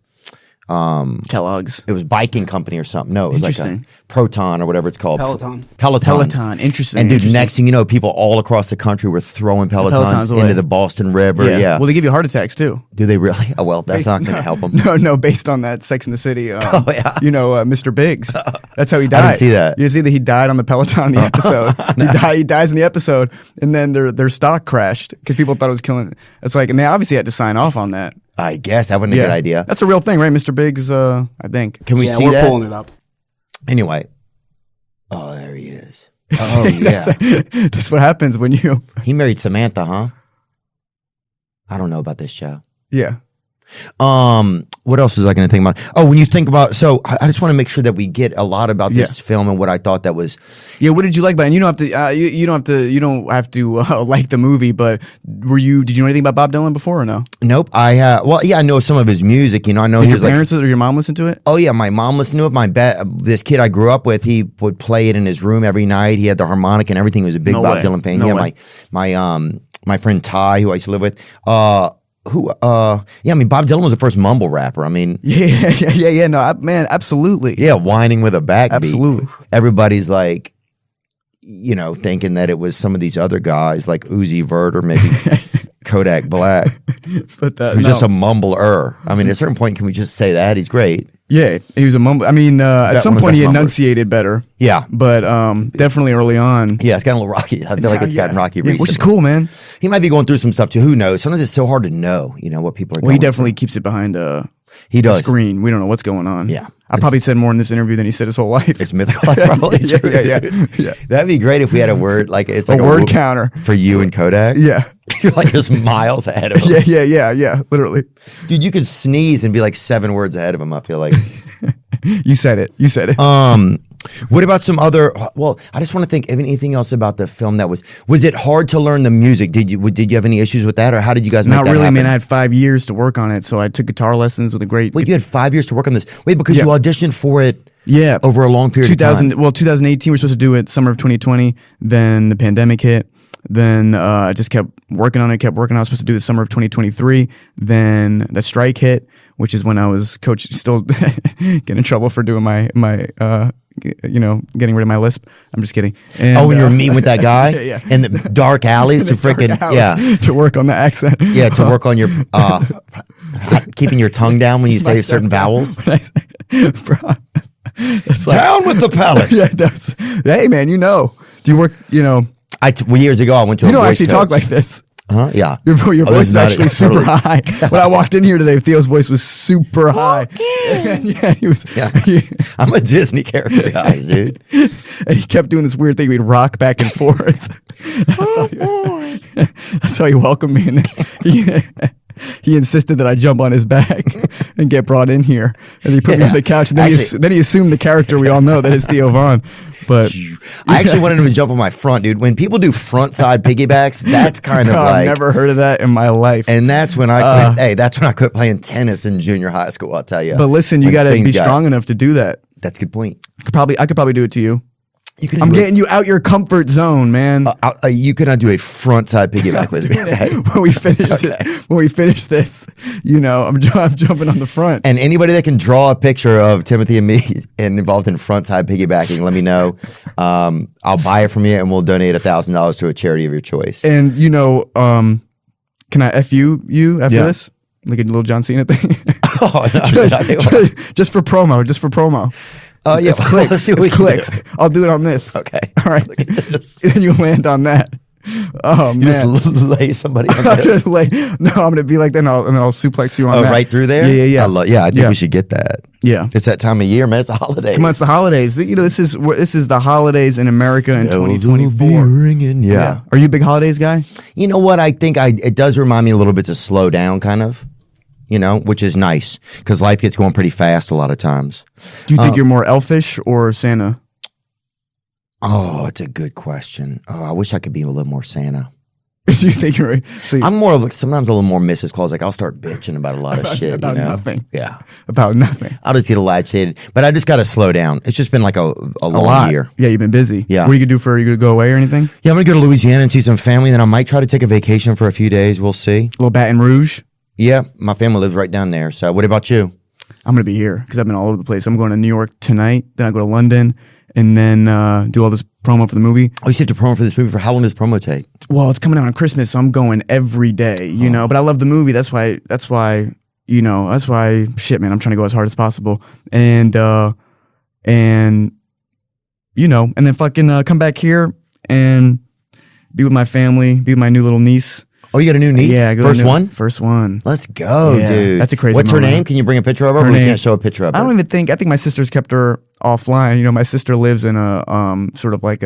Kellogg's. It was biking company or something. No, it was like a Interesting. Proton or whatever it's called. Peloton. Peloton. Interesting. And dude, interesting. next thing you know, people all across the country were throwing Pelotons away. into the Boston River. Yeah. Well, they give you heart attacks too. Do they really? Oh, well, that's not going to help them. No, based on that Sex in the City. Yeah. Mr. Biggs. That's how he died. didn't see that. You see that he died on the Peloton in the episode. He dies in the episode, and then their stock crashed because people thought it was killing. It's like, and they obviously had to sign off on that. I guess that wasn't a good idea. That's a real thing, right, Mr. Biggs? I think. Can we Yeah, see we're that? pulling it up. Anyway. Oh, there he is. Oh, yeah. That's what happens when you. He married Samantha, huh? I don't know about this show. Yeah. What else was I going to think about? Oh, when you think about, so I just want to make sure that we get a lot about this film and what I thought that was. Yeah, what did you like about it? And you don't have to. You don't have to like the movie. But did you know anything about Bob Dylan before or no? Nope. I know some of his music. I know Did he your was like. parents or your mom listen to it? Oh yeah, my mom listened to it. This kid I grew up with, he would play it in his room every night. He had the harmonica and everything. He was a big No Bob way. Dylan fan. No Yeah, way. my friend Ty, who I used to live with, Bob Dylan was the first mumble rapper. I mean, Yeah. No, man, absolutely. yeah, whining with a backbeat. Absolutely. Everybody's like, thinking that it was some of these other guys like Uzi Vert or maybe Kodak Black, But who's just a mumbler. I mean, at a certain point, can we just say that he's great? Yeah, he was a mumble. I mean, at some one of the point he best mumblers. enunciated better. Yeah. But definitely early on. Yeah, it's gotten a little rocky. I feel like it's gotten rocky recently. Which is cool, man. He might be going through some stuff too. Who knows? Sometimes it's so hard to know, what people are Well, he going definitely keeps it behind He does. screen. We don't know what's going on. Yeah. I probably said more in this interview than he said his whole life. It's mythical. Probably true. Yeah. That'd be great if we had a word like it's like a word counter for you and Kodak. Yeah. You're like just miles ahead of him. Yeah. Literally. Dude, you could sneeze and be like 7 words ahead of him, I feel like. You said it. What about some other? Well, I just want to think of anything else about the film that was it hard to learn the music? Did you have any issues with that, or how did you guys make Not that really, happen? man. I had 5 years to work on it, so I took guitar lessons with a great. Wait, you had 5 years to work on this? Wait, because you auditioned for it? Yeah, over a long period of time. Well, 2018, we were supposed to do it summer of 2020. Then the pandemic hit. Then I just kept working on it. I was supposed to do it summer of 2023. Then the strike hit, which is when I was still getting in trouble for doing my getting rid of my lisp. I'm just kidding. And, when you were meeting with that guy yeah. in the dark alleys to freaking to work on the accent. Yeah, to work on your keeping your tongue down when you say certain vowels. Bro, Down with the palate. Yeah, hey man, do you work? Years ago, I went to. You don't actually talk like this. Huh? Yeah. Your voice is actually super high. When I walked in here today, Theo's voice was super high. And he was. Yeah. I'm a Disney character, guys, dude. And he kept doing this weird thing. We'd rock back and forth. That's how he welcomed me. And he insisted that I jump on his back and get brought in here. And he put me on the couch. And then he assumed the character we all know that is Theo Von. But I actually wanted him to jump on my front, dude. When people do front side piggybacks, that's kind of like I've never heard of that in my life. And that's when I quit. That's when I quit playing tennis in junior high school. I'll tell you. But listen, you got to be strong enough to do that. That's a good point. I could probably do it to you. I'm getting you out your comfort zone, man. You cannot do a front side piggyback with me. Okay? When we finish this, I'm jumping on the front. And anybody that can draw a picture of Timothée and me and involved in front side piggybacking, let me know. I'll buy it from you, and we'll donate $1,000 to a charity of your choice. And can I F you after this? Like a little John Cena thing. Just for promo. It's clicks. Let's see what it's clicks. I'll do it on this. Okay. All right. Look at this. Then you land on that. Oh you man! Just lay somebody on this. No, I'm gonna be like that, and I'll suplex you on that. Right through there. Yeah. I think we should get that. Yeah, it's that time of year, man. It's the holidays. Come on, it's the holidays. This is the holidays in America in 2024. Ringing. Yeah. Are you a big holidays guy? You know what? I think it does remind me a little bit to slow down, kind of. Which is nice because life gets going pretty fast a lot of times. Do you think you're more elfish or Santa? Oh, it's a good question. Oh, I wish I could be a little more Santa. Do you think you're? I'm more of sometimes a little more Mrs. Claus. Like I'll start bitching about a lot of shit. About nothing. Yeah, about nothing. I'll just get agitated, but I just got to slow down. It's just been like a long year. Yeah, you've been busy. Yeah. What are you gonna do are you gonna go away or anything? Yeah, I'm gonna go to Louisiana and see some family. Then I might try to take a vacation for a few days. We'll see. A little Baton Rouge. Yeah, my family lives right down there. So, what about you? I'm going to be here because I've been all over the place. I'm going to New York tonight. Then I go to London and then do all this promo for the movie. Oh, you have to promo for this movie. For how long does promo take? Well, it's coming out on Christmas, so I'm going every day, But I love the movie. That's why, shit, man, I'm trying to go as hard as possible. And then fucking come back here and be with my family, be with my new little niece. Oh, you got a new niece? Yeah. First one? First one. Let's go, dude. That's a crazy What's her moment. name? Can you bring a picture of her? Or we can't show a picture of her? I think my sister's kept her offline. My sister lives in a sort of like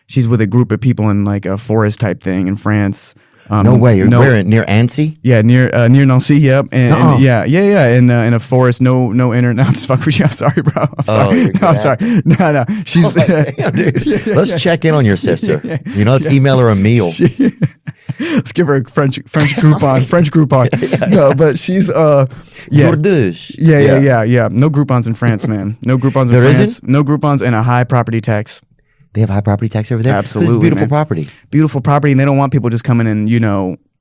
she's with a group of people in like a forest type thing in France. No way. Where? Near Annecy? Yeah, near Nancy. Yep. And yeah. In a forest. No internet. No, I'm just fucking with you. I'm sorry, bro. I'm sorry. No. She's. Damn, dude. Let's check in on your sister. Let's email her a meal. Let's give her a French Groupon. No, but she's Bordeaux. Yeah. No Groupons in France, man. No Groupons in France. Isn't? No Groupons and a high property tax. They have high property tax over there? Absolutely. It's beautiful property. Beautiful property, and they don't want people just coming in,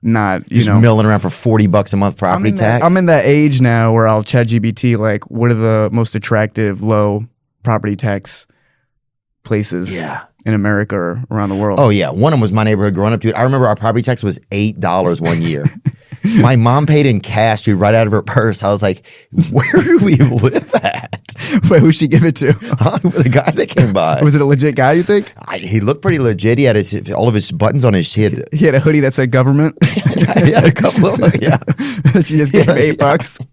not, milling around for $40 a month property tax. I'm in that age now where I'll chat GBT, like, what are the most attractive low property tax places in America or around the world? Oh, yeah. One of them was my neighborhood growing up, dude. I remember our property tax was $8 one year. My mom paid in cash, dude, right out of her purse. I was like, where do we live at? Wait, who'd she give it to? The guy that came by. Was it a legit guy, you think? He looked pretty legit. He had all of his buttons on his head. He had a hoodie that said government. He had a couple of, She just gave him $8.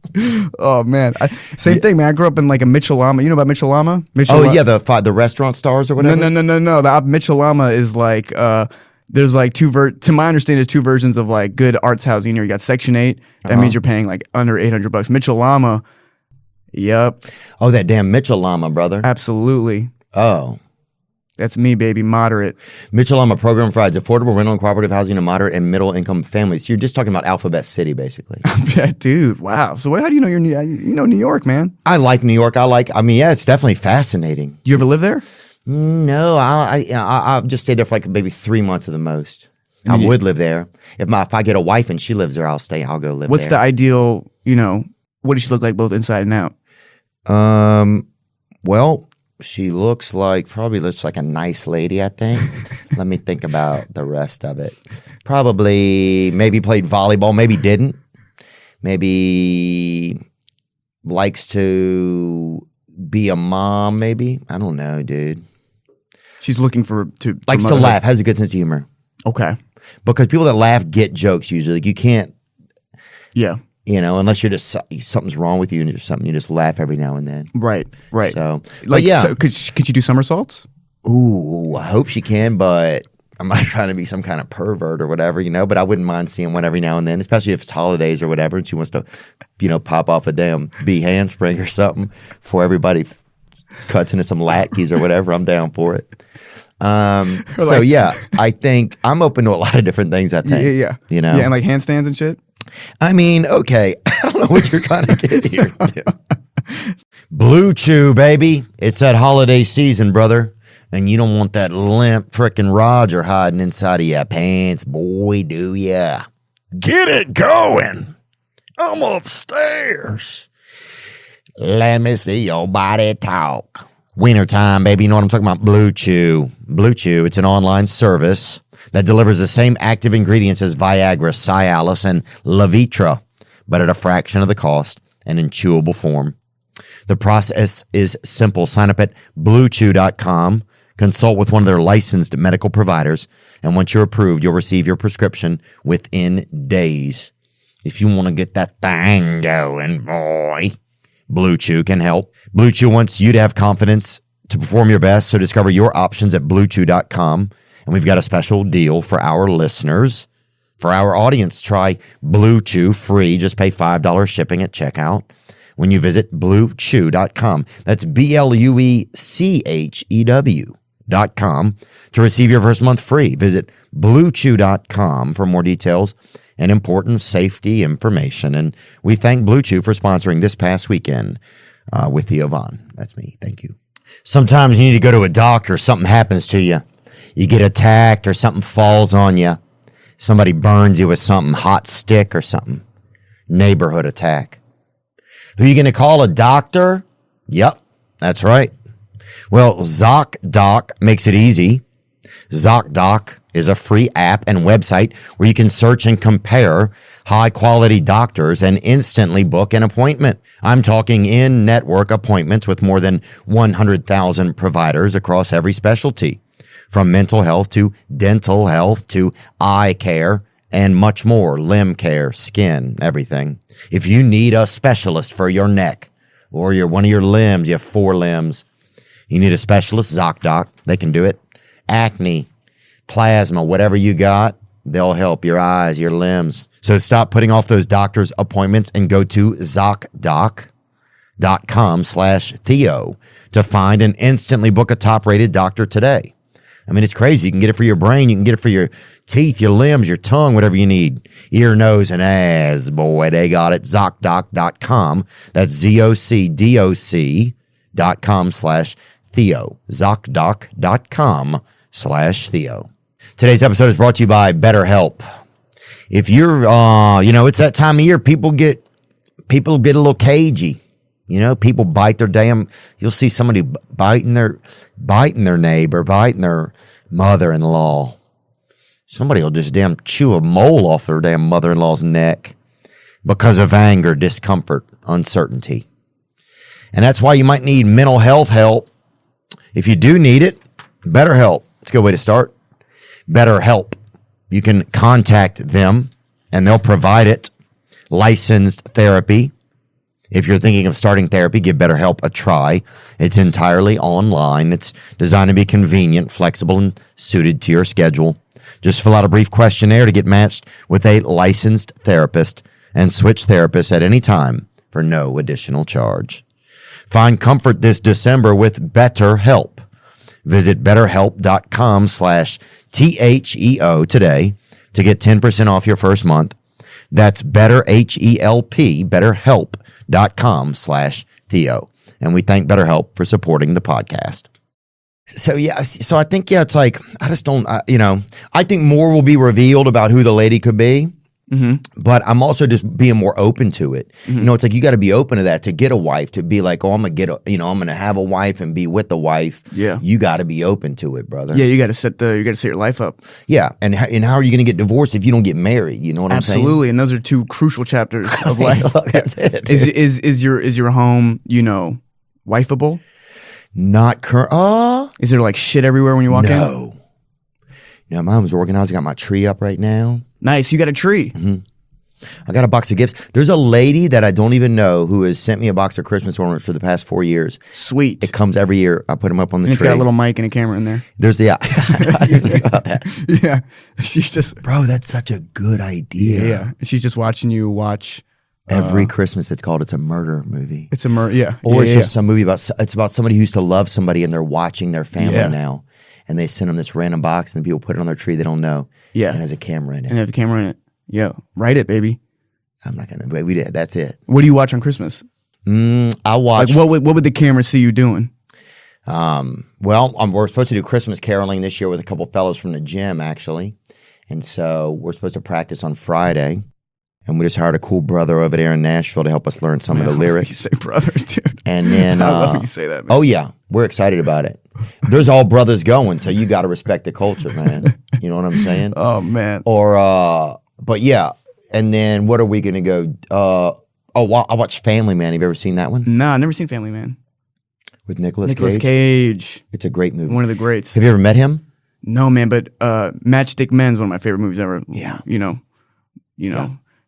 Oh man, same thing, man. I grew up in like a Michelama. You know about Michelama? Oh yeah, the restaurant stars or whatever. No. The Michelama is like there's like to my understanding, there's two versions of like good arts housing. You got Section 8. That means you're paying like under $800. Michelama. Yep. Oh, that damn Michelama, brother. Absolutely. Oh. That's me, baby. Moderate. Michelama program provides affordable rental and cooperative housing to moderate and middle income families. So you're just talking about Alphabet City, basically. Yeah, dude. Wow. So how do you know you know New York, man? I like New York. Yeah, it's definitely fascinating. You ever live there? No, I've just stayed there for like maybe 3 months at the most. I would live there. If I get a wife and she lives there, I'll stay. I'll go live there. What's the ideal, what does she look like both inside and out? Well, she probably looks like a nice lady, I think. Let me think about the rest of it. Probably maybe played volleyball, maybe didn't. Maybe likes to be a mom, maybe. I don't know, dude. She's looking likes to laugh, has a good sense of humor. Okay. Because people that laugh get jokes usually. Like you can't. Yeah. Unless you're just something's wrong with you and there's something, you just laugh every now and then. Right. So, So could she do somersaults? Ooh, I hope she can, but I'm not trying to be some kind of pervert or whatever, but I wouldn't mind seeing one every now and then, especially if it's holidays or whatever, and she wants to, pop off a damn bee handspring or something before everybody cuts into some latkes or whatever. I'm down for it. I think I'm open to a lot of different things, I think. Yeah. Yeah, and like handstands and shit? I mean, okay. I don't know what you're trying to get here. Blue Chew, baby. It's that holiday season, brother. And you don't want that limp frickin' Roger hiding inside of your pants, boy, do ya? Get it going. I'm upstairs. Let me see your body talk. Wintertime, baby. You know what I'm talking about? Blue Chew. Blue Chew, it's an online service that delivers the same active ingredients as Viagra, Cialis, and Levitra, but at a fraction of the cost and in chewable form. The process is simple. Sign up at bluechew.com, consult with one of their licensed medical providers, and once you're approved, you'll receive your prescription within days. If you want to get that thing going, boy, Blue Chew can help. Blue Chew wants you to have confidence to perform your best, so discover your options at bluechew.com. And we've got a special deal for our listeners. For our audience, try Blue Chew free. Just pay $5 shipping at checkout when you visit bluechew.com. That's BLUECHEW.com to receive your first month free. Visit bluechew.com for more details and important safety information. And we thank Blue Chew for sponsoring this past weekend with Theo Von. That's me. Thank you. Sometimes you need to go to a doctor. Something happens to you. You get attacked or something falls on you. Somebody burns you with something, hot stick or something. Neighborhood attack. Who are you going to call? A doctor? Yep, that's right. Well, ZocDoc makes it easy. ZocDoc is a free app and website where you can search and compare high-quality doctors and instantly book an appointment. I'm talking in-network appointments with more than 100,000 providers across every specialty, from mental health to dental health to eye care and much more, limb care, skin, everything. If you need a specialist for your neck or one of your limbs, you have 4 limbs, you need a specialist, ZocDoc. They can do it. Acne, plasma, whatever you got, they'll help your eyes, your limbs. So stop putting off those doctor's appointments and go to ZocDoc.com/Theo to find and instantly book a top-rated doctor today. I mean, it's crazy. You can get it for your brain. You can get it for your teeth, your limbs, your tongue, whatever you need. Ear, nose, and ass. Boy, they got it. ZocDoc.com. That's ZocDoc.com/Theo. ZocDoc.com/Theo. Today's episode is brought to you by BetterHelp. If you're, it's that time of year, people get a little cagey. People bite their you'll see somebody biting their neighbor, biting their mother-in-law. Somebody will just chew a mole off their damn mother-in-law's neck because of anger, discomfort, uncertainty. And that's why you might need mental health help. If you do need it, BetterHelp. It's a good way to start. BetterHelp. You can contact them and they'll provide it. Licensed therapy, If you're thinking of starting therapy, give BetterHelp a try. It's entirely online. It's designed to be convenient, flexible, and suited to your schedule. Just fill out a brief questionnaire to get matched with a licensed therapist and switch therapists at any time for no additional charge. Find comfort this December with BetterHelp. Visit betterhelp.com/THEO today to get 10% off your first month. That's BetterHelp, betterhelp.com/Theo. And we thank BetterHelp for supporting the podcast. So, I think, it's like, I just don't, I think more will be revealed about who the lady could be. Mm-hmm. But I'm also just being more open to it. Mm-hmm. It's like you got to be open to that to get a wife, to be like, oh, I'm going to have a wife and be with the wife. Yeah. You got to be open to it, brother. Yeah, you got to set your life up. Yeah. And how are you going to get divorced if you don't get married? You know what I'm saying? Absolutely. And those are two crucial chapters of life. That's it. Is your home, wifeable? Not current. Is there like shit everywhere when you walk in? No, my home's organized. I got my tree up right now. Nice. You got a tree. Mm-hmm. I got a box of gifts. There's a lady that I don't even know who has sent me a box of Christmas ornaments for the past 4 years. Sweet. It comes every year. I put them up on the tree. It's got a little mic and a camera in there. I didn't think about that. Yeah. She's just... Bro, that's such a good idea. Yeah. She's just watching you watch... Every Christmas, it's a murder movie. It's a murder, yeah. Or it's just some movie about somebody who used to love somebody and they're watching their family now. And they send them this random box and people put it on their tree they don't know. Yeah. And it has a camera in it. And they have a camera in it. Yeah. Write it, baby. I'm not going to. We did. That's it. What do you watch on Christmas? I watch. Like what would the camera see you doing? We're supposed to do Christmas caroling this year with a couple fellows from the gym, actually. And so we're supposed to practice on Friday. And we just hired a cool brother over there in Nashville to help us learn some of the lyrics. You say brothers, dude. And then I love when you say that, man. Oh yeah, we're excited about it. There's all brothers going, so you got to respect the culture, man. You know what I'm saying? Oh man. But yeah. And then what are we gonna go? I watched Family Man. Have you ever seen that one? Nah, I've never seen Family Man. With Nicolas Cage. It's a great movie. One of the greats. Have you ever met him? No, man. But Matchstick Men's one of my favorite movies ever. Yeah. You know.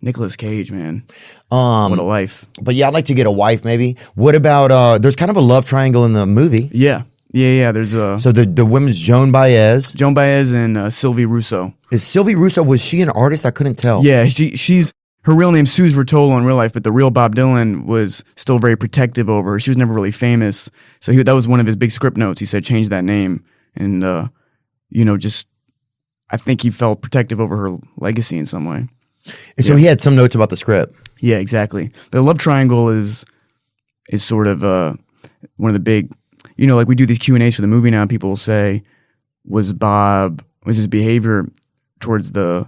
Nicolas Cage, man. What a life. But yeah, I'd like to get a wife maybe. What about, there's kind of a love triangle in the movie. Yeah. There's a... So the women's Joan Baez. Joan Baez and Sylvie Russo. Is Sylvie Russo, was she an artist? I couldn't tell. Yeah, she's... Her real name's Suze Rotolo in real life, but the real Bob Dylan was still very protective over her. She was never really famous. So that was one of his big script notes. He said, change that name. And, I think he felt protective over her legacy in some way. So he had some notes about the script. Yeah, exactly. The love triangle is sort of one of the big, like we do these Q&As for the movie now, and people will say, was his behavior towards the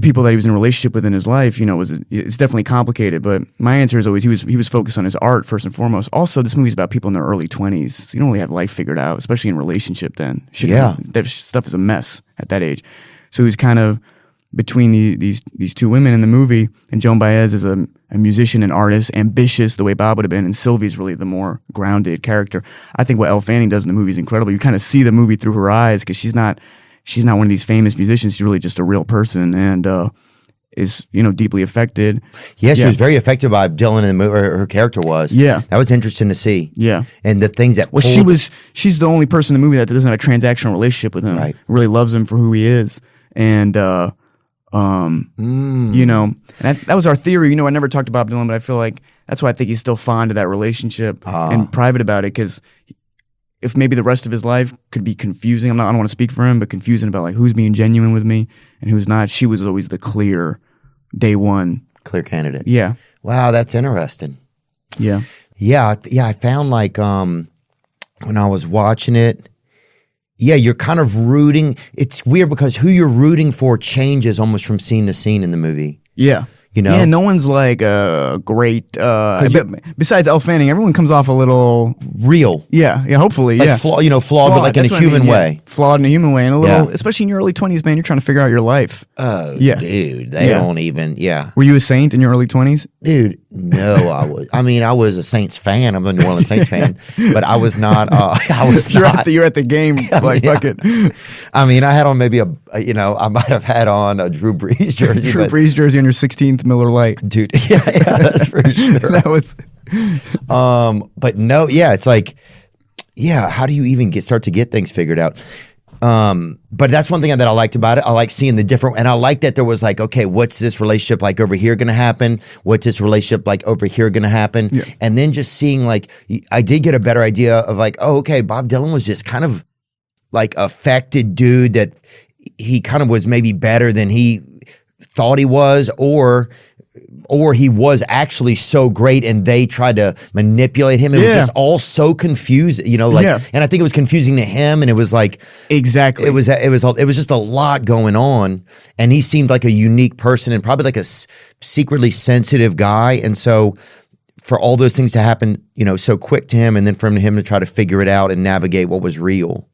people that he was in a relationship with in his life, it's definitely complicated, but my answer is always he was focused on his art first and foremost. Also, this movie's about people in their early 20s. So you don't really have life figured out, especially in a relationship then. That stuff is a mess at that age. So he was kind of between these two women in the movie, and Joan Baez is a musician and artist, ambitious the way Bob would have been, and Sylvie's really the more grounded character. I think what Elle Fanning does in the movie is incredible. You kind of see the movie through her eyes because she's not one of these famous musicians. She's really just a real person and is deeply affected. Yeah, she was very affected by Dylan in the movie. Her character was. Yeah, that was interesting to see. Yeah, and the things that she's the only person in the movie that doesn't have a transactional relationship with him. Right, really loves him for who he is, and and that was our theory. I never talked about Dylan, but I feel like that's why I think he's still fond of that relationship and private about it. Because if maybe the rest of his life could be confusing, I don't want to speak for him, but confusing about like who's being genuine with me and who's not. She was always the clear day one candidate. Yeah. Wow, that's interesting. Yeah. Yeah. I found like when I was watching it. Yeah, you're kind of rooting. It's weird because who you're rooting for changes almost from scene to scene in the movie. Yeah. Yeah, no one's like great. Besides Elle Fanning, everyone comes off a little real. Yeah, hopefully, like flawed, but like in a human way. Flawed in a human way, and a little, especially in your early 20s, man. You're trying to figure out your life. Oh, yeah, dude, they don't even. Yeah. Were you a Saint in your early 20s, dude? No, I was. I mean, I was a Saints fan. I'm a New Orleans Saints fan, but I was not. I was not. You're at the game, like fuck it. I mean, I had on maybe I might have had on a Drew Brees jersey. Drew Brees jersey on your 16th Miller Lite. Dude. Yeah, that's for sure. That was. But no, yeah, it's like, yeah, how do you even start to get things figured out? But that's one thing that I liked about it. I like seeing the different, and I like that there was like, okay, what's this relationship like over here going to happen? What's this relationship like over here going to happen? Yeah. And then just seeing like, I did get a better idea of like, oh, okay, Bob Dylan was just kind of like affected dude that he kind of was maybe better than he thought he was, or he was actually so great and they tried to manipulate him. It was just all so confusing, you know, like, and I think it was confusing to him, and it was like, exactly. It was just a lot going on, and he seemed like a unique person and probably like a secretly sensitive guy. And so for all those things to happen, you know, so quick to him, and then for him to try to figure it out and navigate what was real.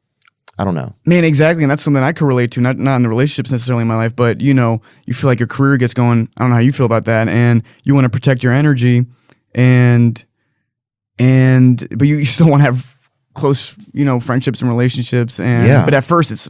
I don't know. Man, exactly. And that's something I could relate to, not in the relationships necessarily in my life, but, you know, you feel like your career gets going. I don't know how you feel about that. And you want to protect your energy but you still want to have close, you know, friendships and relationships. But at first it's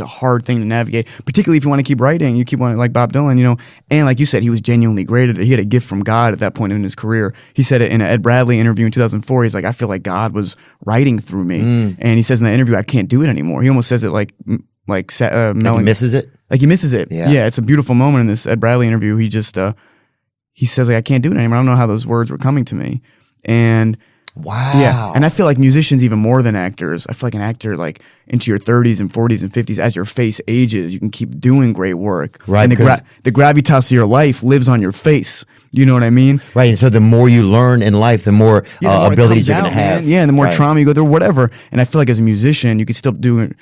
a hard thing to navigate, particularly if you want to keep writing, you keep wanting, like Bob Dylan, you know, and like you said, he was genuinely great at it. He had a gift from God at that point in his career. He said it in an Ed Bradley interview in 2004. He's like, I feel like God was writing through me. And he says in that interview, I can't do it anymore. He almost says it like he misses it. Like he misses it. Yeah. It's a beautiful moment in this Ed Bradley interview. He just, he says like, I can't do it anymore. I don't know how those words were coming to me. And wow. Yeah. And I feel like musicians even more than actors. I feel like an actor, like into your 30s and 40s and 50s, as your face ages, you can keep doing great work. Right. And the gravitas of your life lives on your face. You know what I mean? Right. And so the more you learn in life, the more abilities you're going to have. Man. Yeah. And the more trauma you go through, whatever. And I feel like as a musician, you can still do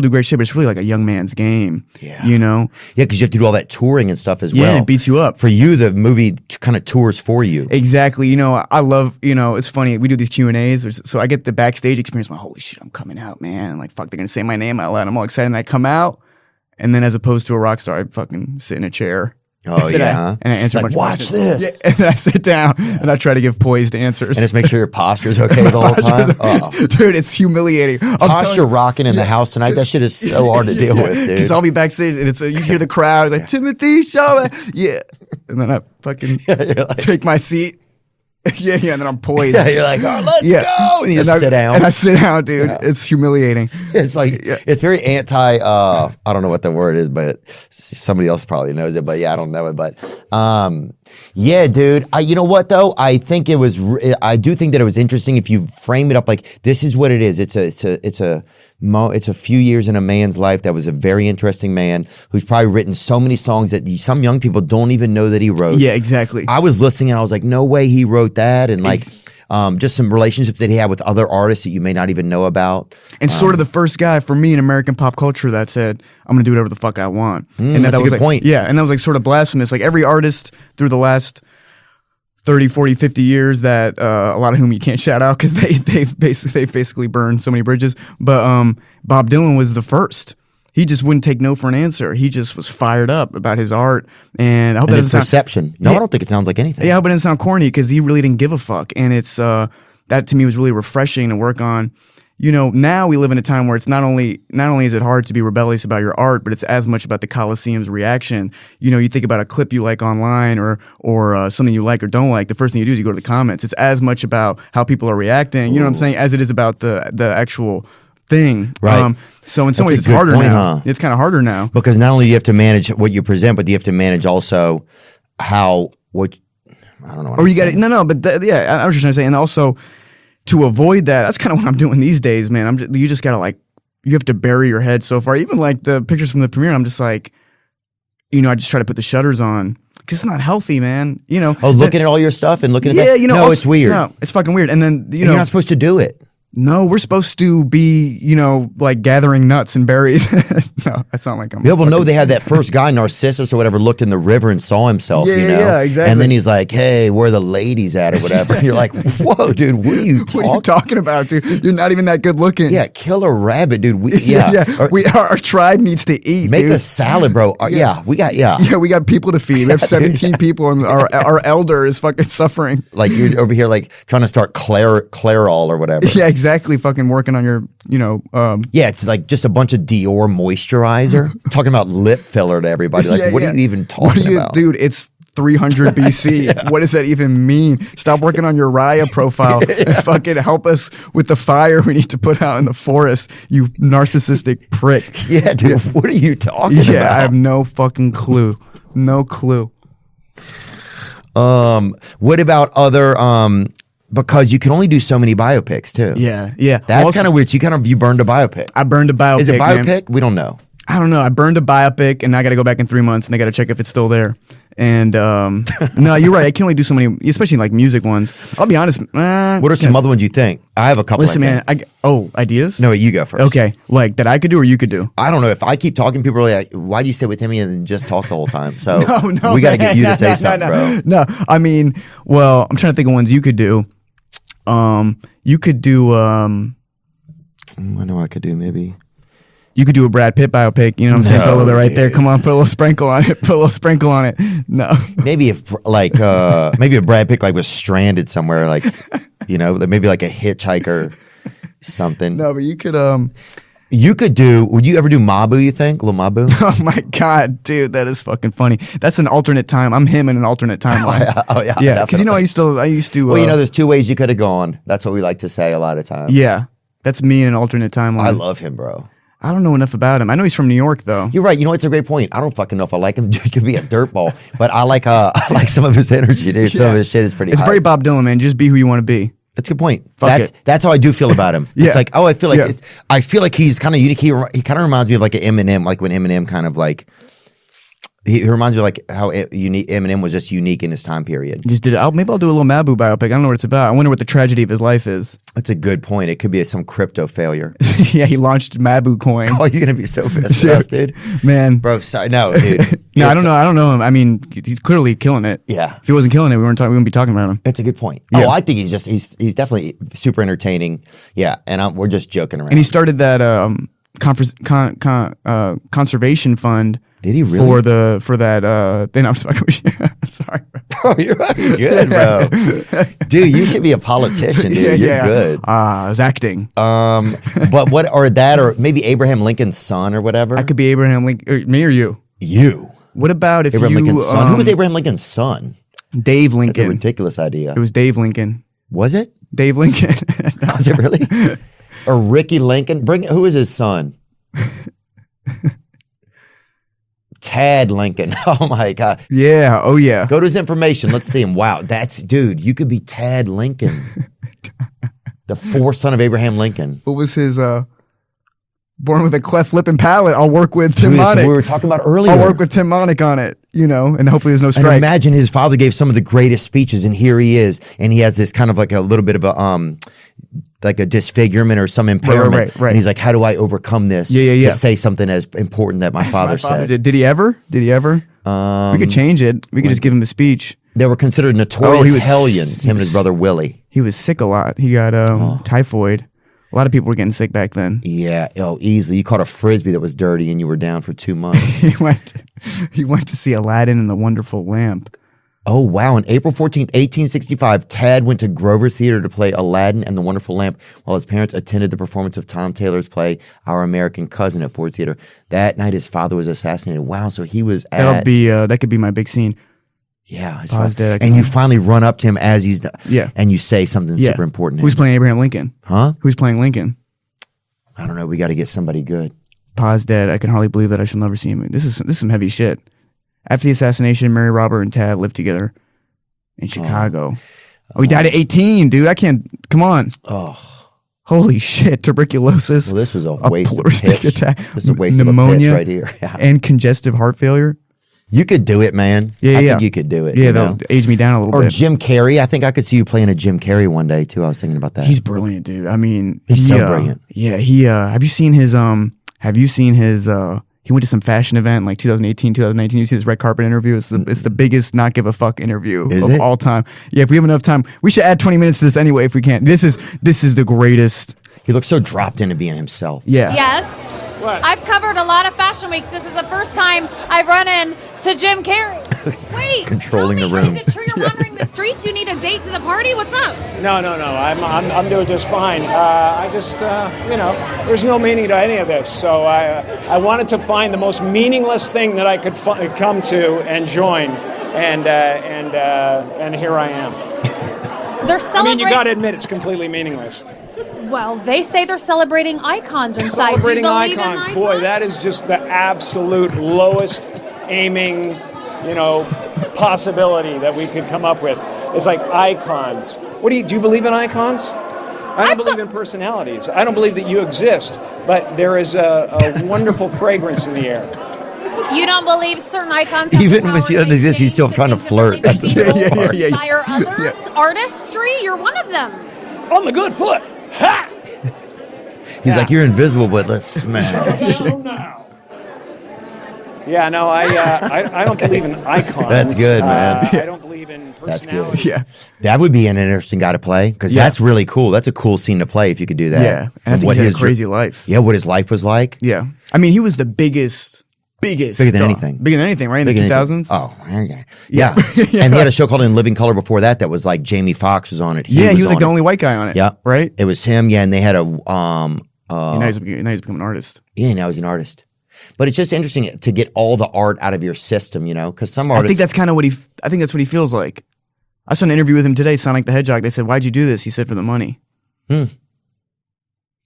great shit, but it's really like a young man's game. Yeah. You know? Yeah. Because you have to do all that touring and stuff as well. Yeah. It beats you up. For you, the movie kind of tours for you. Exactly. You know, I love, you know, it's funny. We do these Q&As. So I get the backstage experience. I'm like, holy shit, I'm coming out, man. Like, fuck, they're going to say my name out loud. I'm all excited. And I come out. And then as opposed to a rock star, I fucking sit in a chair. Oh, yeah. And I answer like, a bunch watch of questions. this. Yeah, and then I sit down and I try to give poised answers. And just make sure your posture's okay the whole time. Oh. Dude, it's humiliating. Posture rocking in the house tonight. That shit is so hard to deal with, dude. Because I'll be backstage and it's you hear the crowd like, Timothée, Chalamet. Yeah. And then I fucking take my seat. Yeah, and then I'm poised. Yeah, you're like, oh, let's go. And you just sit down. And I sit down, dude. Yeah. It's humiliating. It's like, it's very anti, I don't know what the word is, but somebody else probably knows it, but yeah, I don't know it. But yeah, dude, you know what though? I do think that it was interesting if you frame it up like, this is what it is. It's a few years in a man's life that was a very interesting man who's probably written so many songs that some young people don't even know that he wrote. Yeah, exactly. I was listening and I was like, no way he wrote that. And like, just some relationships that he had with other artists that you may not even know about. And sort of the first guy for me in American pop culture that said, I'm going to do whatever the fuck I want. And that's a good like, point. Yeah, and that was like sort of blasphemous. Like every artist through the last 30, 40, 50 years that a lot of whom you can't shout out because they've basically burned so many bridges. But Bob Dylan was the first. He just wouldn't take no for an answer. He just was fired up about his art. And I hope that doesn't perception. Sound, no, I don't think it sounds like anything. Yeah, I hope it doesn't sound corny because he really didn't give a fuck. And it's that to me was really refreshing to work on. You know, now we live in a time where it's not only is it hard to be rebellious about your art, but it's as much about the Coliseum's reaction. You know, you think about a clip you like online or something you like or don't like. The first thing you do is you go to the comments. It's as much about how people are reacting, you know what I'm saying, as it is about the actual thing. Right. So in some ways it's harder point, now. Huh? It's kind of harder now. Because not only do you have to manage what you present, but you have to manage also I don't know. Or you got no, but I was just trying to say, and also to avoid that, that's kind of what I'm doing these days, man. You just gotta like, you have to bury your head so far. Even like the pictures from the premiere, I'm just like, you know, I just try to put the shutters on because it's not healthy, man. You know, looking at all your stuff and looking at that. Yeah, you know, no, it's weird. No, it's fucking weird. And then you're not supposed to do it. No, we're supposed to be, you know, like gathering nuts and berries. No, I sound like I'm. Yeah, well, no, they had that first guy, Narcissus or whatever, looked in the river and saw himself. Yeah, you know? yeah, exactly. And then he's like, "Hey, where are the ladies at?" or whatever. And you're like, "Whoa, dude, what are you talking about, dude? You're not even that good looking." Yeah, kill a rabbit, dude. Our tribe needs to eat. Make dude. a salad, bro. we got people to feed. We have 17 people, and our elder is fucking suffering. Like you're over here, like trying to start Clairol or whatever. Yeah, exactly. Fucking working on your, you know. Yeah, it's like just a bunch of Dior moisturizer. Talking about lip filler to everybody. Like, what are you even talking about? Dude, it's 300 BC. What does that even mean? Stop working on your Raya profile and fucking help us with the fire we need to put out in the forest, you narcissistic prick. Yeah, dude, what are you talking about? Yeah, I have no fucking clue. No clue. What about other, because you can only do so many biopics too. Yeah. That's kind of weird. So you burned a biopic. I burned a biopic. Is it biopic? Man. We don't know. I don't know. I burned a biopic, and I got to go back in 3 months, and I got to check if it's still there. And no, you're right. I can only do so many, especially like music ones. I'll be honest. What are some other ones you think? I have a couple. Listen, man. Ideas? No, you go first. Okay, like that I could do or you could do. I don't know. If I keep talking, people are like, "Why do you sit with him and then just talk the whole time?" So no, we got to get you to say something, bro. No, I mean, well, I'm trying to think of ones you could do. You could do. I know I could do maybe. You could do a Brad Pitt biopic. You know what I'm saying? Put a little right there. Come on, put a little sprinkle on it. Put a little sprinkle on it. No. Maybe if maybe a Brad Pitt was stranded somewhere, like maybe like a hitchhiker, something. No, but you could. You could do. Would you ever do Mabu? You think, Lil Mabu? Oh my god, dude, that is fucking funny. That's an alternate time. I'm him in an alternate timeline. Oh yeah. Yeah, because I used to. Well, there's two ways you could have gone. That's what we like to say a lot of times. Yeah, that's me in an alternate timeline. I love him, bro. I don't know enough about him. I know he's from New York, though. You're right. It's a great point. I don't fucking know if I like him. Dude could be a dirtball, but I like some of his energy, dude. Yeah. Some of his shit is pretty. It's very Bob Dylan, man. Just be who you want to be. That's a good point. Fuck that's how I do feel about him. Yeah. It's like, I feel like he's kind of unique. He kind of reminds me of like an Eminem, like when Eminem kind of like. He reminds me of like how unique Eminem was just unique in his time period. Just did it. Maybe I'll do a little Mabu biopic. I don't know what it's about. I wonder what the tragedy of his life is. That's a good point. It could be some crypto failure. Yeah, he launched Mabu coin. Oh, he's gonna be so pissed, dude. Man, bro, sorry, no, dude. No, I don't know. I don't know him. I mean, he's clearly killing it. Yeah. If he wasn't killing it, we wouldn't be talking about him. That's a good point. Yeah. Oh, I think he's definitely super enthing. Yeah, and we're just joking around. And he started that conservation fund. Did he really? For that thing? I'm sorry, bro. You're good, bro. Dude, you should be a politician, dude. You're good. I was acting. But what, or that, or maybe Abraham Lincoln's son, or whatever. I could be Abraham Lincoln. Me or you? You. What about if Abraham Lincoln's son? Who was Abraham Lincoln's son? Dave Lincoln. That's a ridiculous idea. It was Dave Lincoln. Was it? Dave Lincoln. Was it really? Or Ricky Lincoln? Who is his son? Tad Lincoln. Oh my God. Yeah. Oh yeah. Go to his information. Let's see him. Wow. Dude, you could be Tad Lincoln. The fourth son of Abraham Lincoln. What was his, born with a cleft lip and palate? I'll work with Tim Monick. We were talking about earlier. I'll work with Tim Monick on it, and hopefully there's no strike. And imagine his father gave some of the greatest speeches, and here he is, and he has this kind of like a little bit of a, like a disfigurement or some impairment. Right. And he's like, how do I overcome this? Yeah. To say something as important that my father said. Did he ever? We could change it. We could just give him a speech. They were considered notorious hellions, him and his brother Willie. He was sick a lot. He got typhoid. A lot of people were getting sick back then. Yeah. Oh, easily. You caught a Frisbee that was dirty and you were down for 2 months. He went to see Aladdin and the Wonderful Lamp. Oh, wow. On April 14th, 1865, Tad went to Grover's Theater to play Aladdin and the Wonderful Lamp while his parents attended the performance of Tom Taylor's play, Our American Cousin, at Ford Theater. That night, his father was assassinated. Wow. So he was at... That could be my big scene. Yeah. His dead. And you finally run up to him as he's... Yeah. And you say something super important. Who's playing Abraham Lincoln? Huh? Who's playing Lincoln? I don't know. We got to get somebody good. Pa's dead. I can hardly believe that I shall never see him. This is some heavy shit. After the assassination, Mary, Robert, and Tad lived together in Chicago. He died at 18, dude. I can't. Come on. Oh. Holy shit. Tuberculosis. Well, this was a waste of pitch attack. This is a waste pneumonia of a pitch right here. Yeah. And congestive heart failure. You could do it, man. Yeah, I think you could do it. Yeah, they'll age me down a little bit. Or Jim Carrey. I think I could see you playing a Jim Carrey one day, too. I was thinking about that. He's brilliant, dude. I mean... He's so brilliant. Yeah, have you seen his... He went to some fashion event in like 2018, 2019. You see this red carpet interview. It's the biggest not give a fuck interview of all time. Yeah, if we have enough time, we should add 20 minutes to this anyway if we can. This is the greatest. He looks so dropped into being himself. Yeah. Yes. What? I've covered a lot of fashion weeks. This is the first time I've run into Jim Carrey. Wait. Controlling tell me, the room. Is it true you're wandering the streets? You need a date to the party? What's up? No. I'm doing just fine. I just, there's no meaning to any of this. So I wanted to find the most meaningless thing that I could come to and join. and here I am. They're I celebrating. mean, you got to admit it's completely meaningless. Well, they say they're celebrating icons inside. Celebrating Do you believe in icons, boy, that is just the absolute lowest aiming, possibility that we could come up with. It's like icons. Do you believe in icons? I don't believe in personalities. I don't believe that you exist, but there is a wonderful fragrance in the air. You don't believe certain icons have Even the when power she to doesn't make exist, he's still change trying to that flirt. makes That's them the best people part. inspire others. Artistry, you're one of them. On the good foot. Ha! He's like, you're invisible, but let's smash. So now. Yeah, no, I don't believe in icons. That's good, man. I don't believe in That's personality. good. Yeah. That would be an interesting guy to play because that's really cool. That's a cool scene to play if you could do that. Yeah. And I think he had a crazy life. Yeah, what his life was like. Yeah. I mean, he was the biggest. Bigger than anything. Bigger than anything, right? In the 2000s? Oh, okay. Yeah. And he had a show called In Living Color before that was like Jamie Foxx was on it. He was like on the it. only white guy on it. Yeah. Right? It was him, and they had a now he's become an artist. yeah, now he's an artist. But it's just interesting to get all the art out of your system, because some I artists think that's kind of what he feels like. I saw an interview with him today, Sonic the Hedgehog. They said, "Why'd you do this?" He said, "For the money." But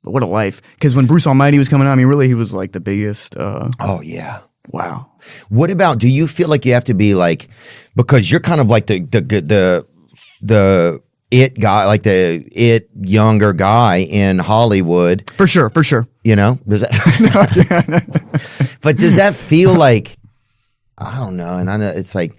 what a life. Because when Bruce Almighty was coming out, I mean, really, he was like the biggest. Oh yeah. Wow. What about, do you feel like you have to be like, because you're kind of like the it guy, like the it younger guy in Hollywood. For sure. Does that, but does that feel like, I don't know. And I know it's like,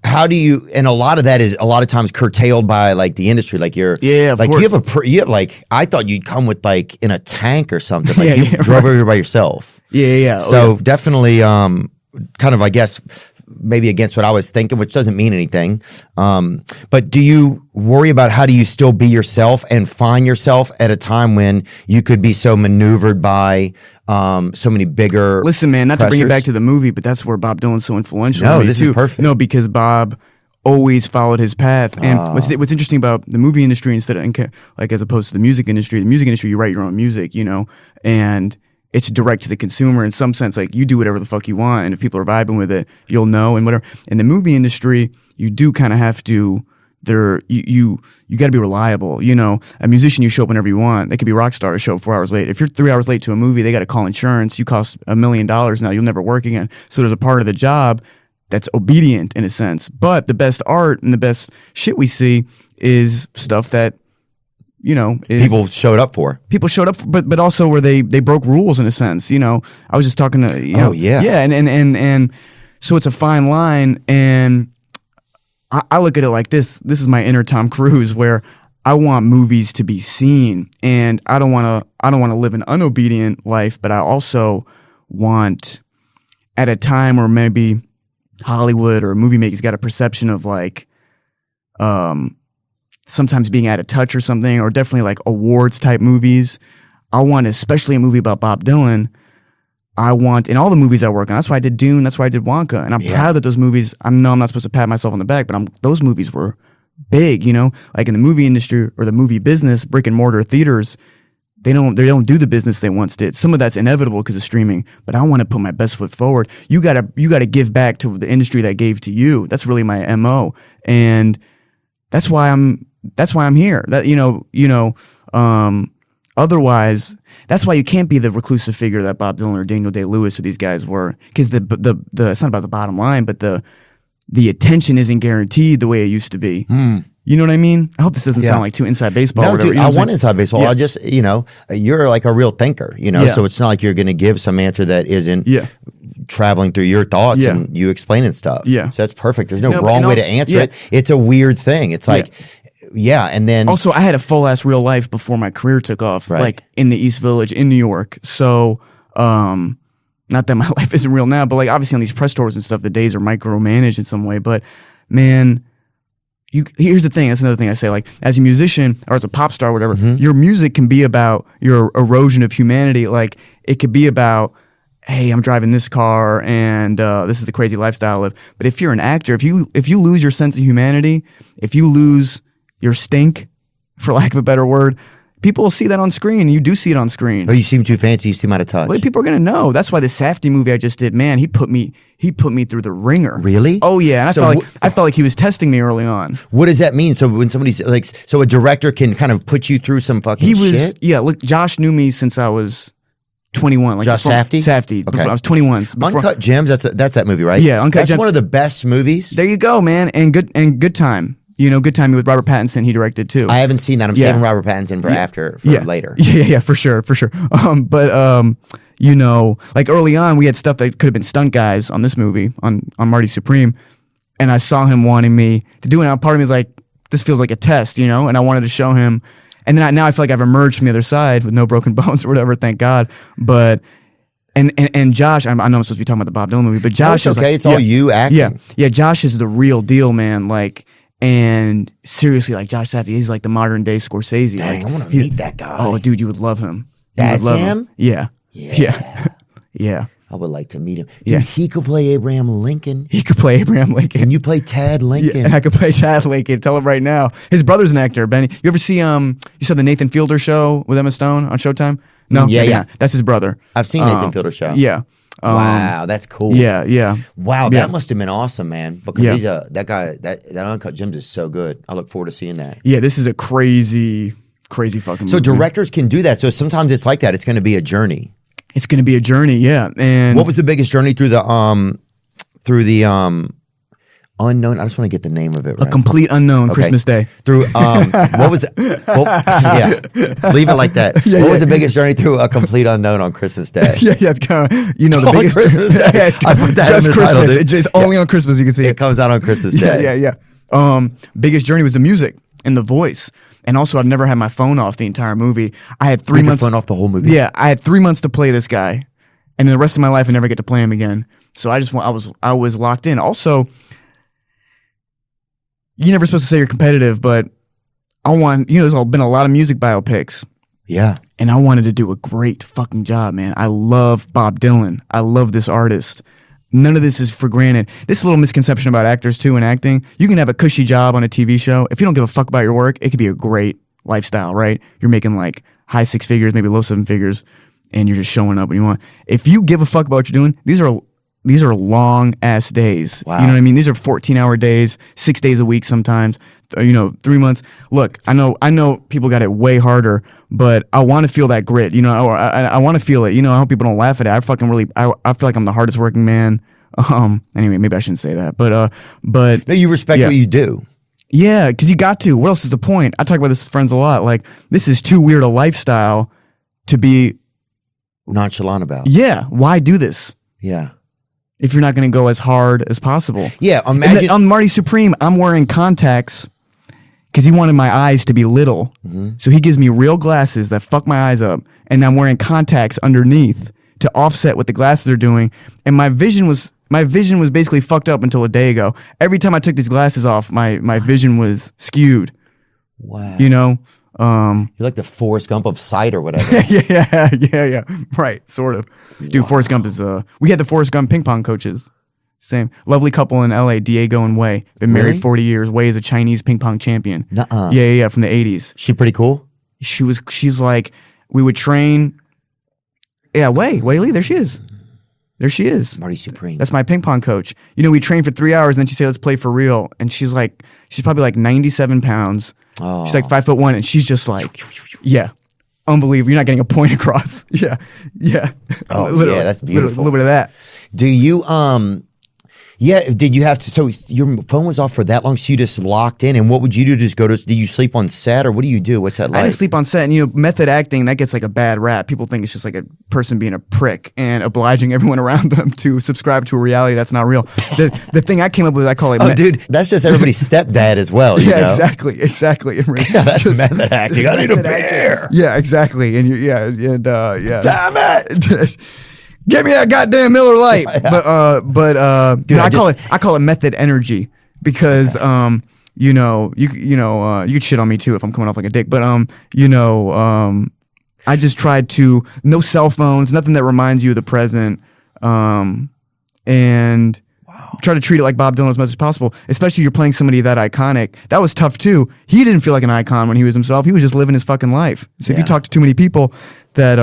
how do you, and a lot of that is a lot of times curtailed by like the industry. Like of course. you have like, I thought you'd come with like in a tank or something. Like you drove right. over here by yourself. Yeah. So definitely, kind of, I guess, maybe against what I was thinking, which doesn't mean anything. But do you worry about how do you still be yourself and find yourself at a time when you could be so maneuvered by so many bigger Listen, man, not pressures? to bring it back to the movie, but that's where Bob Dylan's so influential. No, to me, this too. is perfect. No, because Bob always followed his path. And what's interesting about the movie industry as opposed to the music industry, you write your own music, and it's direct to the consumer in some sense. Like, you do whatever the fuck you want, and if people are vibing with it, you'll know and whatever. In the movie industry, you do kind of have to. You got to be reliable. A musician, you show up whenever you want. They could be a rock star to show up 4 hours late. If you're 3 hours late to a movie, they got to call insurance. You cost $1 million now. You'll never work again. So there's a part of the job that's obedient in a sense. But the best art and the best shit we see is stuff that People showed up for. But also where they broke rules in a sense. I was just talking to and so it's a fine line, and I look at it like this. This is my inner Tom Cruise, where I want movies to be seen, and I don't want to live an unobedient life, but I also want, at a time where maybe Hollywood or movie makers got a perception of like sometimes being out of touch or something, or definitely like awards type movies. I want, especially a movie about Bob Dylan, I want, in all the movies I work on, that's why I did Dune, that's why I did Wonka, and I'm proud that those movies, I'm not supposed to pat myself on the back, but those movies were big, like in the movie industry or the movie business, brick and mortar theaters, they don't do the business they once did. Some of that's inevitable because of streaming, but I want to put my best foot forward. You gotta give back to the industry that gave to you. That's really my MO, and that's why I'm here. That otherwise, that's why you can't be the reclusive figure that Bob Dylan or Daniel Day-Lewis or these guys were, because the it's not about the bottom line, but the attention isn't guaranteed the way it used to be. You know what I mean? I hope this doesn't sound like too inside baseball. No, or whatever, dude, I want inside baseball. Yeah. I just, you're like a real thinker, so it's not like you're going to give some answer that isn't traveling through your thoughts and you explaining stuff. Yeah. So that's perfect. There's no No, wrong and way also- to answer it. It's a weird thing. It's like, and then. Also, I had a full ass real life before my career took off, Right. like in the East Village in New York. So, not that my life isn't real now, but like obviously on these press tours and stuff, the days are micromanaged in some way. But man, here's the thing. That's another thing I say. Like, as a musician or as a pop star, or whatever, your music can be about your erosion of humanity. Like, it could be about, hey, I'm driving this car and this is the crazy lifestyle I live. But if you're an actor, if you lose your sense of humanity, if you lose your stink, for lack of a better word, People will see that on screen. You do see it on screen. Oh, you seem too fancy. You seem out of touch. Well, people are gonna know. That's why the Safdie movie I just did, man, he put me through the ringer. Really? Oh yeah, and I felt like he was testing me early on. What does that mean? So when somebody's like, so a director can kind of put you through some fucking shit? Yeah, look, Josh knew me since I was 21. Like Josh Safdie? Safdie. Okay. Before I was 21. Uncut Gems, that's that movie, right? Yeah, Uncut That's Gems. one of the best movies. There you go, man. And Good Time. Good Time with Robert Pattinson, he directed too. I haven't seen that. I'm Yeah. saving Robert Pattinson for later. Yeah, for sure. But like early on, we had stuff that could have been stunt guys on this movie, on Marty Supreme, and I saw him wanting me to do it. And part of me is like, this feels like a test, and I wanted to show him. And then now I feel like I've emerged from the other side with no broken bones or whatever, thank God. But and Josh, I know I'm supposed to be talking about the Bob Dylan movie, but Josh No, it's is okay. like, It's all you acting. Yeah, Josh is the real deal, man. Like. And seriously, like Josh Safdie, he's like the modern day Scorsese. Dang, like, I want to meet that guy. Oh, dude, you would love him. That's him? Yeah. Yeah. Yeah. I would like to meet him. Dude, Yeah. he could play Abraham Lincoln. He could play Abraham Lincoln. Can you play Tad Lincoln? Yeah, I could play Chad Lincoln. Tell him right now. His brother's an actor, Benny. You ever see you saw the Nathan Fielder show with Emma Stone on Showtime? No? Yeah, Check it yeah. out. That's his brother. I've seen Nathan Fielder show. Yeah. Wow, that's cool. Yeah. Wow, Yeah. that must have been awesome, man. Because Yeah. that guy, that Uncut Gems is so good. I look forward to seeing that. Yeah, this is a crazy fucking So movie. directors can do that. So sometimes it's like that. It's going to be a journey. It's going to be a journey, yeah. And What was the biggest journey through the unknown? I just want to get the name of it right. a complete unknown Okay. Christmas Day. Through what was it? Well, yeah, leave it like that. What was the biggest journey through a complete unknown on Christmas Day? Yeah, it's kind of the On biggest Christmas Day. Yeah, it's I put that just in the Christmas. title, dude. It's only on Christmas you can see It it. comes out on Christmas Day. Yeah. Biggest journey was the music and the voice, and also I've never had my phone off the entire movie. I had 3 Take your months. phone off the whole movie. Yeah, I had 3 months to play this guy, and then the rest of my life I never get to play him again. So I was locked in. Also, you're never supposed to say you're competitive, but I want there's been a lot of music biopics. Yeah. And I wanted to do a great fucking job, man. I love Bob Dylan. I love this artist. None of this is for granted. This is a little misconception about actors too and acting. You can have a cushy job on a TV show. If you don't give a fuck about your work, it could be a great lifestyle, right? You're making like high 6 figures, maybe low 7 figures, and you're just showing up when you want. If you give a fuck about what you're doing, these are long ass days. Wow. You know what I mean? These are 14-hour days, 6 days a week sometimes. 3 months. Look, I know people got it way harder, but I want to feel that grit. Or I want to feel it. I hope people don't laugh at it. I feel like I'm the hardest working man. Anyway, maybe I shouldn't say that, but No, you respect what you do. yeah, because you got to. What else is the point? I talk about this with friends a lot. Like, this is too weird a lifestyle to be Nonchalant about. Yeah, why do this Yeah. if you're not going to go as hard as possible? Yeah. And Imagine. on Marty Supreme, I'm wearing contacts because he wanted my eyes to be little. Mm-hmm. So he gives me real glasses that fuck my eyes up, and I'm wearing contacts underneath to offset what the glasses are doing. And my vision was basically fucked up until a day ago. Every time I took these glasses off, my vision was skewed. Wow. You're You're like the Forrest Gump of sight or whatever. yeah. Right, sort of. Dude, Forrest Gump is we had the Forrest Gump ping pong coaches. Same. Lovely couple in LA, Diego and Wei. Been married Really? 40 years. Wei is a Chinese ping pong champion. Nuh-uh. Yeah, from the 80s. She pretty cool. She's like, we would train. Yeah, Wei Lee, there she is. Marty Supreme. That's my ping pong coach. We trained for 3 hours, and then she said, let's play for real. And she's probably like 97 pounds. Oh. She's like 5'1", and she's just like, yeah, unbelievable. You're not getting a point across. Yeah. Oh, Literally, yeah, that's beautiful. A little bit of that. Do you did you have to, so your phone was off for that long, so you just locked in, and what would you do? Just do you sleep on set, or what do you do? What's that I like? didn't sleep on set, and method acting, that gets like a bad rap. People think it's just like a person being a prick and obliging everyone around them to subscribe to a reality that's not real. The thing I came up with, I call it dude, that's just everybody's stepdad as well. You yeah, know? exactly. Yeah, that's method acting. I need a beer. Yeah, exactly. And yeah. Damn it. Give me that goddamn Miller Lite. Dude, I call it method energy because you could shit on me too if I'm coming off like a dick, but I just tried to no cell phones, nothing that reminds you of the present, and Try to treat it like Bob Dylan as much as possible, especially you're playing somebody that iconic. That was tough too. He didn't feel like an icon when he was himself. He was just living his fucking life. So if you talk to too many people, that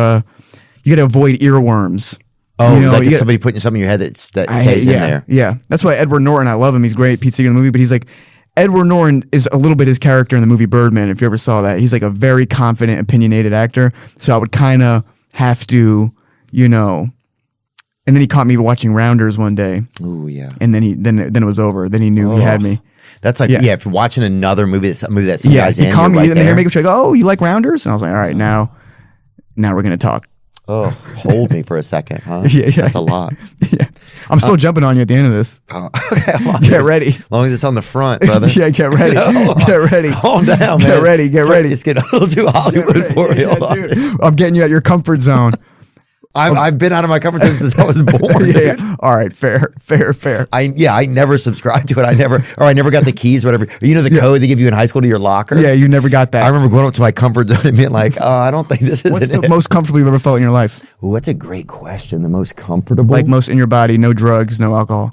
you got to avoid earworms. Oh, you know, like if somebody putting something in your head that stays in there. Yeah, that's why Edward Norton, I love him. He's great. Pete Seeger in the movie, but he's like, Edward Norton is a little bit his character in the movie Birdman, if you ever saw that. He's like a very confident, opinionated actor. So I would kind of have to, you know. And then he caught me watching Rounders one day. Oh yeah. And then it was over. Then he knew he had me. That's like if you're watching another movie that some guy's in. He called me right in the makeup. Like, oh, you like Rounders? And I was like, all right, now we're gonna talk. Oh, hold me for a second, huh? Yeah. That's a lot. Yeah. I'm still jumping on you at the end of this. Okay, get ready. As long as it's on the front, brother. Yeah, get ready. Get ready. Calm down, man. Get ready. Get ready. It's getting a little too Hollywood for me. Dude, I'm getting you at your comfort zone. I've been out of my comfort zone since I was born. Yeah. All right, fair. I never subscribed to it. I never got the keys, whatever. You know the code they give you in high school to your locker? Yeah, you never got that. I remember going up to my comfort zone and being like, I don't think this is What's the most comfortable you've ever felt in your life? Ooh, that's a great question. The most comfortable? Like most in your body, no drugs, no alcohol.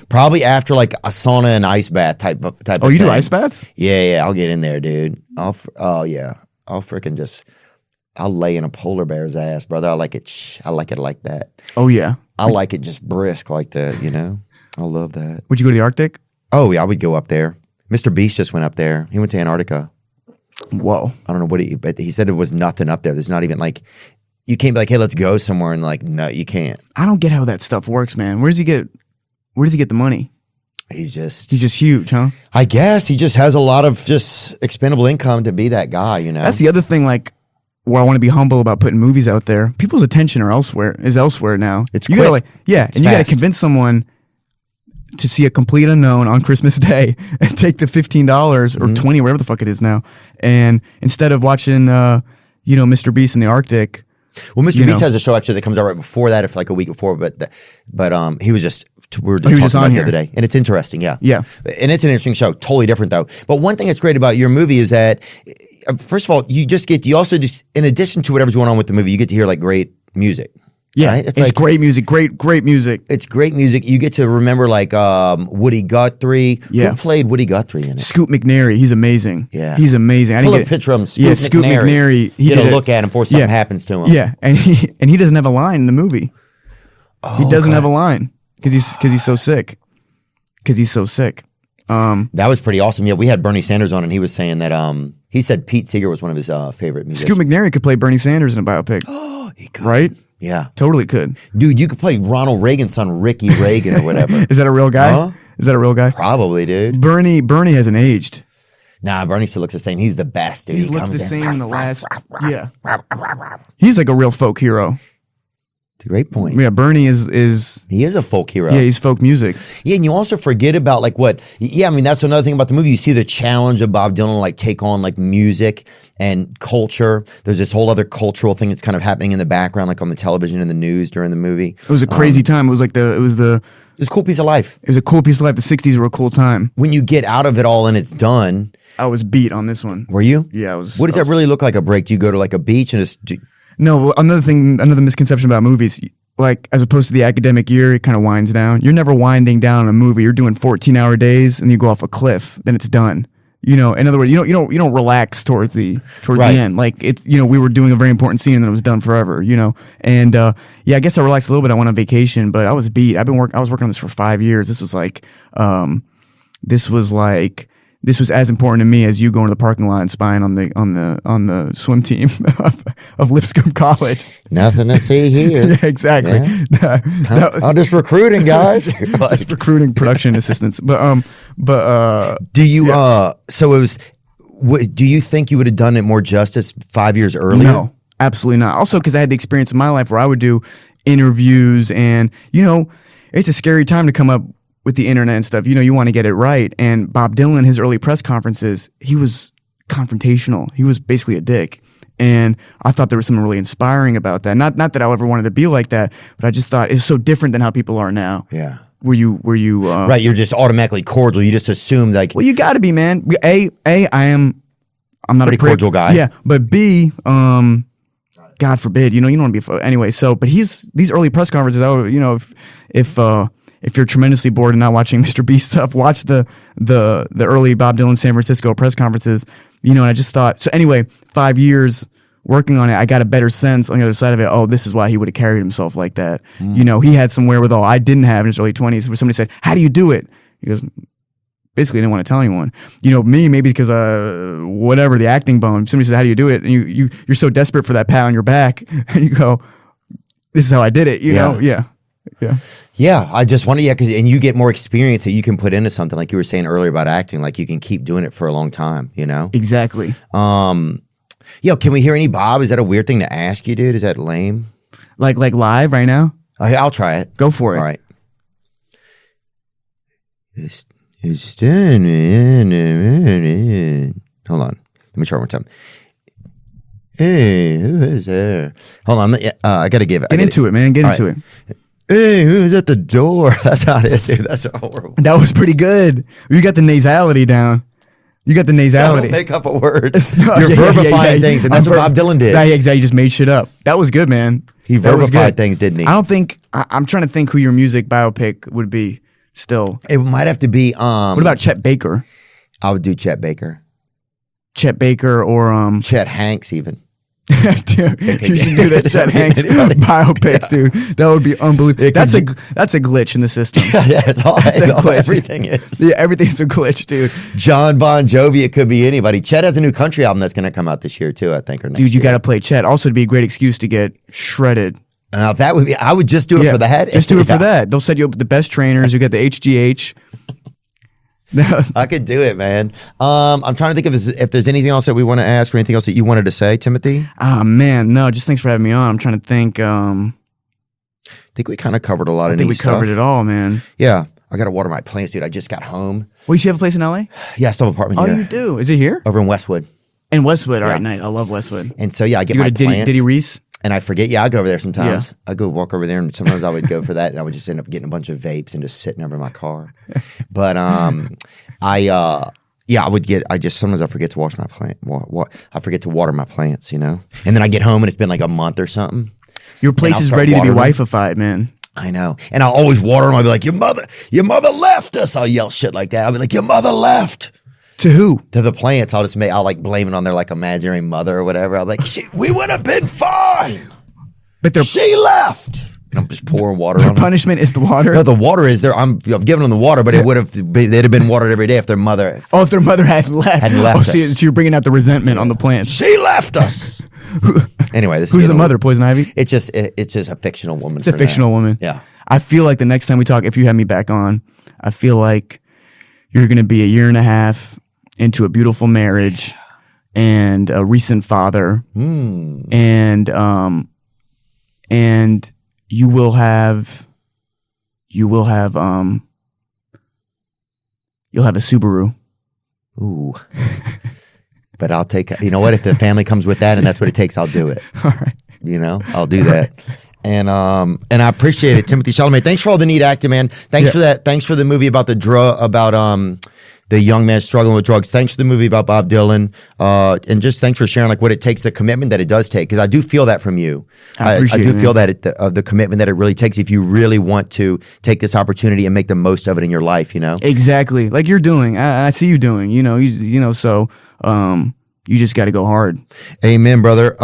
Probably after like a sauna and ice bath type Oh, of you thing. do ice baths? Yeah, I'll get in there, dude. I'll freaking just... I'll lay in a polar bear's ass, brother. I like it like that. Oh, yeah. I like it just brisk like that, you know? I love that. Would you go to the Arctic? Oh, yeah, I would go up there. Mr. Beast just went up there. He went to Antarctica. Whoa. I don't know but he said it was nothing up there. There's not even like, you can't be like, hey, let's go somewhere. And like, no, you can't. I don't get how that stuff works, man. Where does he get the money? He's just huge, huh? I guess he just has a lot of just expendable income to be that guy, you know? That's the other thing, like, where I want to be humble about putting movies out there. People's attention is elsewhere now. It's you quick. gotta you got to convince someone to see a complete unknown on Christmas Day and take the $15 or $20, whatever the fuck it is now, and instead of watching, Mr. Beast in the Arctic. Well, Mr. Beast has a show actually that comes out right before that, if like a week before, but he was just we were talking about it the other day, and it's interesting, yeah, and it's an interesting show, totally different though. But one thing that's great about your movie is that, first of all, you also just, in addition to whatever's going on with the movie, you get to hear like great music. Yeah, right? it's like great music, great music. It's great music. You get to remember like Woody Guthrie. Yeah. Who played Woody Guthrie in it? Scoot McNairy, he's amazing. Yeah, he's amazing. Pull a picture of him. Scoot McNairy. Get a look at him before something happens to him. Yeah, and he doesn't have a line in the movie. He doesn't have a line because he's so sick. That was pretty awesome. Yeah, we had Bernie Sanders on, and he was saying that he said Pete Seeger was one of his favorite musicians. Scoot McNairy could play Bernie Sanders in a biopic. Oh, he could. Right? Yeah, totally could. Dude, you could play Ronald Reagan's son, Ricky Reagan, or whatever. Is that a real guy? Huh? Is that a real guy? Probably, dude. Bernie hasn't aged. Nah, Bernie still looks the same. He's the best, dude. He's looked the same in the last. Yeah. He's like a real folk hero. It's a great point. Yeah, Bernie is. He is a folk hero. Yeah, he's folk music. Yeah, and you also forget about like what. Yeah, I mean that's another thing about the movie. You see the challenge of Bob Dylan like take on like music and culture. There's this whole other cultural thing that's kind of happening in the background, like on the television and the news during the movie. It was a crazy time. It was a cool piece of life. It was a cool piece of life. The '60s were a cool time. When you get out of it all and it's done. I was beat on this one. Were you? Yeah, I was. What does that really look like? A break? Do you go to like a beach and just? No, another misconception about movies. Like, as opposed to the academic year, it kind of winds down. You're never winding down a movie. You're doing 14-hour days, and you go off a cliff. Then it's done. You know, in other words, you don't relax towards the end. Like it's, we were doing a very important scene, and then it was done forever. And I guess I relaxed a little bit. I went on vacation, but I was beat. I was working on this for 5 years. This was as important to me as you going to the parking lot and spying on the swim team of Lipscomb College. Nothing to see here. Yeah, exactly. Yeah. I'm just recruiting, guys. Just recruiting production assistants. But do you so it was? Do you think you would have done it more justice 5 years earlier? No, absolutely not. Also, because I had the experience in my life where I would do interviews, and it's a scary time to come up with the internet and stuff. You want to get it right. And Bob Dylan, his early press conferences, he was confrontational. He was basically a dick. And I thought there was something really inspiring about that. Not that I ever wanted to be like that, but I just thought it was so different than how people are now. Yeah. Were you right, you're just automatically cordial. You just assume like, well, you got to be, man. I'm not pretty a cordial guy. Yeah, but B, God forbid, you don't want to be anyway. So, but these early press conferences, I would, if if you're tremendously bored and not watching Mr. Beast stuff, watch the early Bob Dylan San Francisco press conferences. You know, and I just thought, so anyway, 5 years working on it, I got a better sense on the other side of it. Oh, this is why he would have carried himself like that. You know, he had some wherewithal I didn't have in his early 20s. Where somebody said, "How do you do it?" He goes, basically, I didn't want to tell anyone. You know, me, maybe because whatever, the acting bone. Somebody says, "How do you do it?" And you're so desperate for that pat on your back, and you go, "This is how I did it." You know, yeah. Yeah, I just wonder, and you get more experience that you can put into something, like you were saying earlier about acting, like you can keep doing it for a long time, you know? Exactly. Yo, can we hear any Bob? Is that a weird thing to ask you, dude? Is that lame? Like live right now? I'll try it. Go for it. All right. Hold on. Let me try one more time. Hey, who is there? Hold on. I got to give it. Get into it, man. Get into it. Hey, who's at the door? That's not it, dude. That's horrible. That was pretty good. You got the nasality down. You got the nasality. Don't make up a word. No, You're verbifying things, and that's what Bob Dylan did. Yeah, exactly. You just made shit up. That was good, man. He verbified things, didn't he? I don't think. I'm trying to think who your music biopic would be. Still, it might have to be. What about Chet Baker? I would do Chet Baker. Chet Baker or Chet Hanks, even. Dude, you should do that Chet Hanks biopic, dude. That would be unbelievable. That's a glitch in the system. Yeah, it's all everything is. Yeah, everything's a glitch, dude. John Bon Jovi, it could be anybody. Chet has a new country album that's going to come out this year too, I think. Or next dude, you year. got to play Chet. Also, it'd be a great excuse to get shredded. Now that would be. I would just do it for the head. Just do it for that. They'll set you up with the best trainers. You get the HGH. I could do it, man. I'm trying to think if there's anything else that we want to ask or anything else that you wanted to say, Timothy. Ah, man, no. Just thanks for having me on. I'm trying to think. I think we kind of covered a lot of. I think we covered it all, man. Yeah, I got to water my plants, dude. I just got home. Well, you have a place in LA? Yeah, I still have an apartment here. Oh, you do? Is it here? Over in Westwood. In Westwood. All right, nice. I love Westwood. And so I get my plants. Diddy Reese? And I forget. Yeah, I go over there sometimes. I go walk over there, and sometimes I would go for that, and I would just end up getting a bunch of vapes and just sitting over my car. But I would get. Sometimes I forget to wash my plant. I forget to water my plants, you know. And then I get home, and it's been like a month or something. Your place is ready to be wifeified, man. I know. And I'll always water them. I'll be like, your mother left us. I'll yell shit like that. I'll be like, your mother left. To who? To the plants. I'll like blame it on their like imaginary mother or whatever. I'll be like, we would have been fine. But she left. And I'm just pouring water on them. Punishment is the water? No, the water is there. I'm giving them the water, but they'd have been watered every day if their mother. Oh, if their mother had left. us. So you're bringing out the resentment on the plants. She left us. Anyway, who's the mother? Poison Ivy? It's just a fictional woman. It's a fictional woman. Yeah. I feel like the next time we talk, if you have me back on, I feel like you're going to be a year and a half into a beautiful marriage and a recent father, and you will have you'll have a Subaru. Ooh. But I'll take, you know what, if the family comes with that and that's what it takes, I'll do it. All right. You know, I'll do that. And I appreciate it, Timothée Chalamet. Thanks for all the neat acting, man. Thanks for that. Thanks for the movie about the young man struggling with drugs. Thanks for the movie about Bob Dylan. And just thanks for sharing like what it takes, the commitment that it does take. Because I do feel that from you. I do feel that the commitment that it really takes if you really want to take this opportunity and make the most of it in your life, you know? Exactly. Like you're doing. I see you doing, you know, so you just got to go hard. Amen, brother.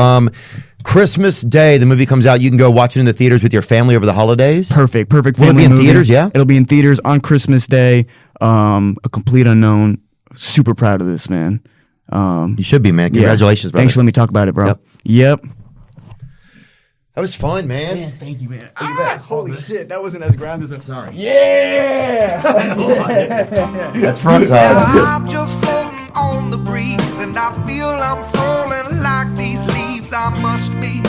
Christmas Day, the movie comes out. You can go watch it in the theaters with your family over the holidays. Perfect Will it family be in movie. theaters? Yeah, it'll be in theaters on Christmas Day. A complete unknown. Super proud of this, man. You should be, man. Congratulations, brother. Thanks for letting me talk about it, bro. Yep. That was fun, man. Thank you, man. Holy shit, that wasn't as grand as a... Sorry. Yeah! That's front side. I'm just floating on the breeze, and I feel I'm falling like these leaves. I must be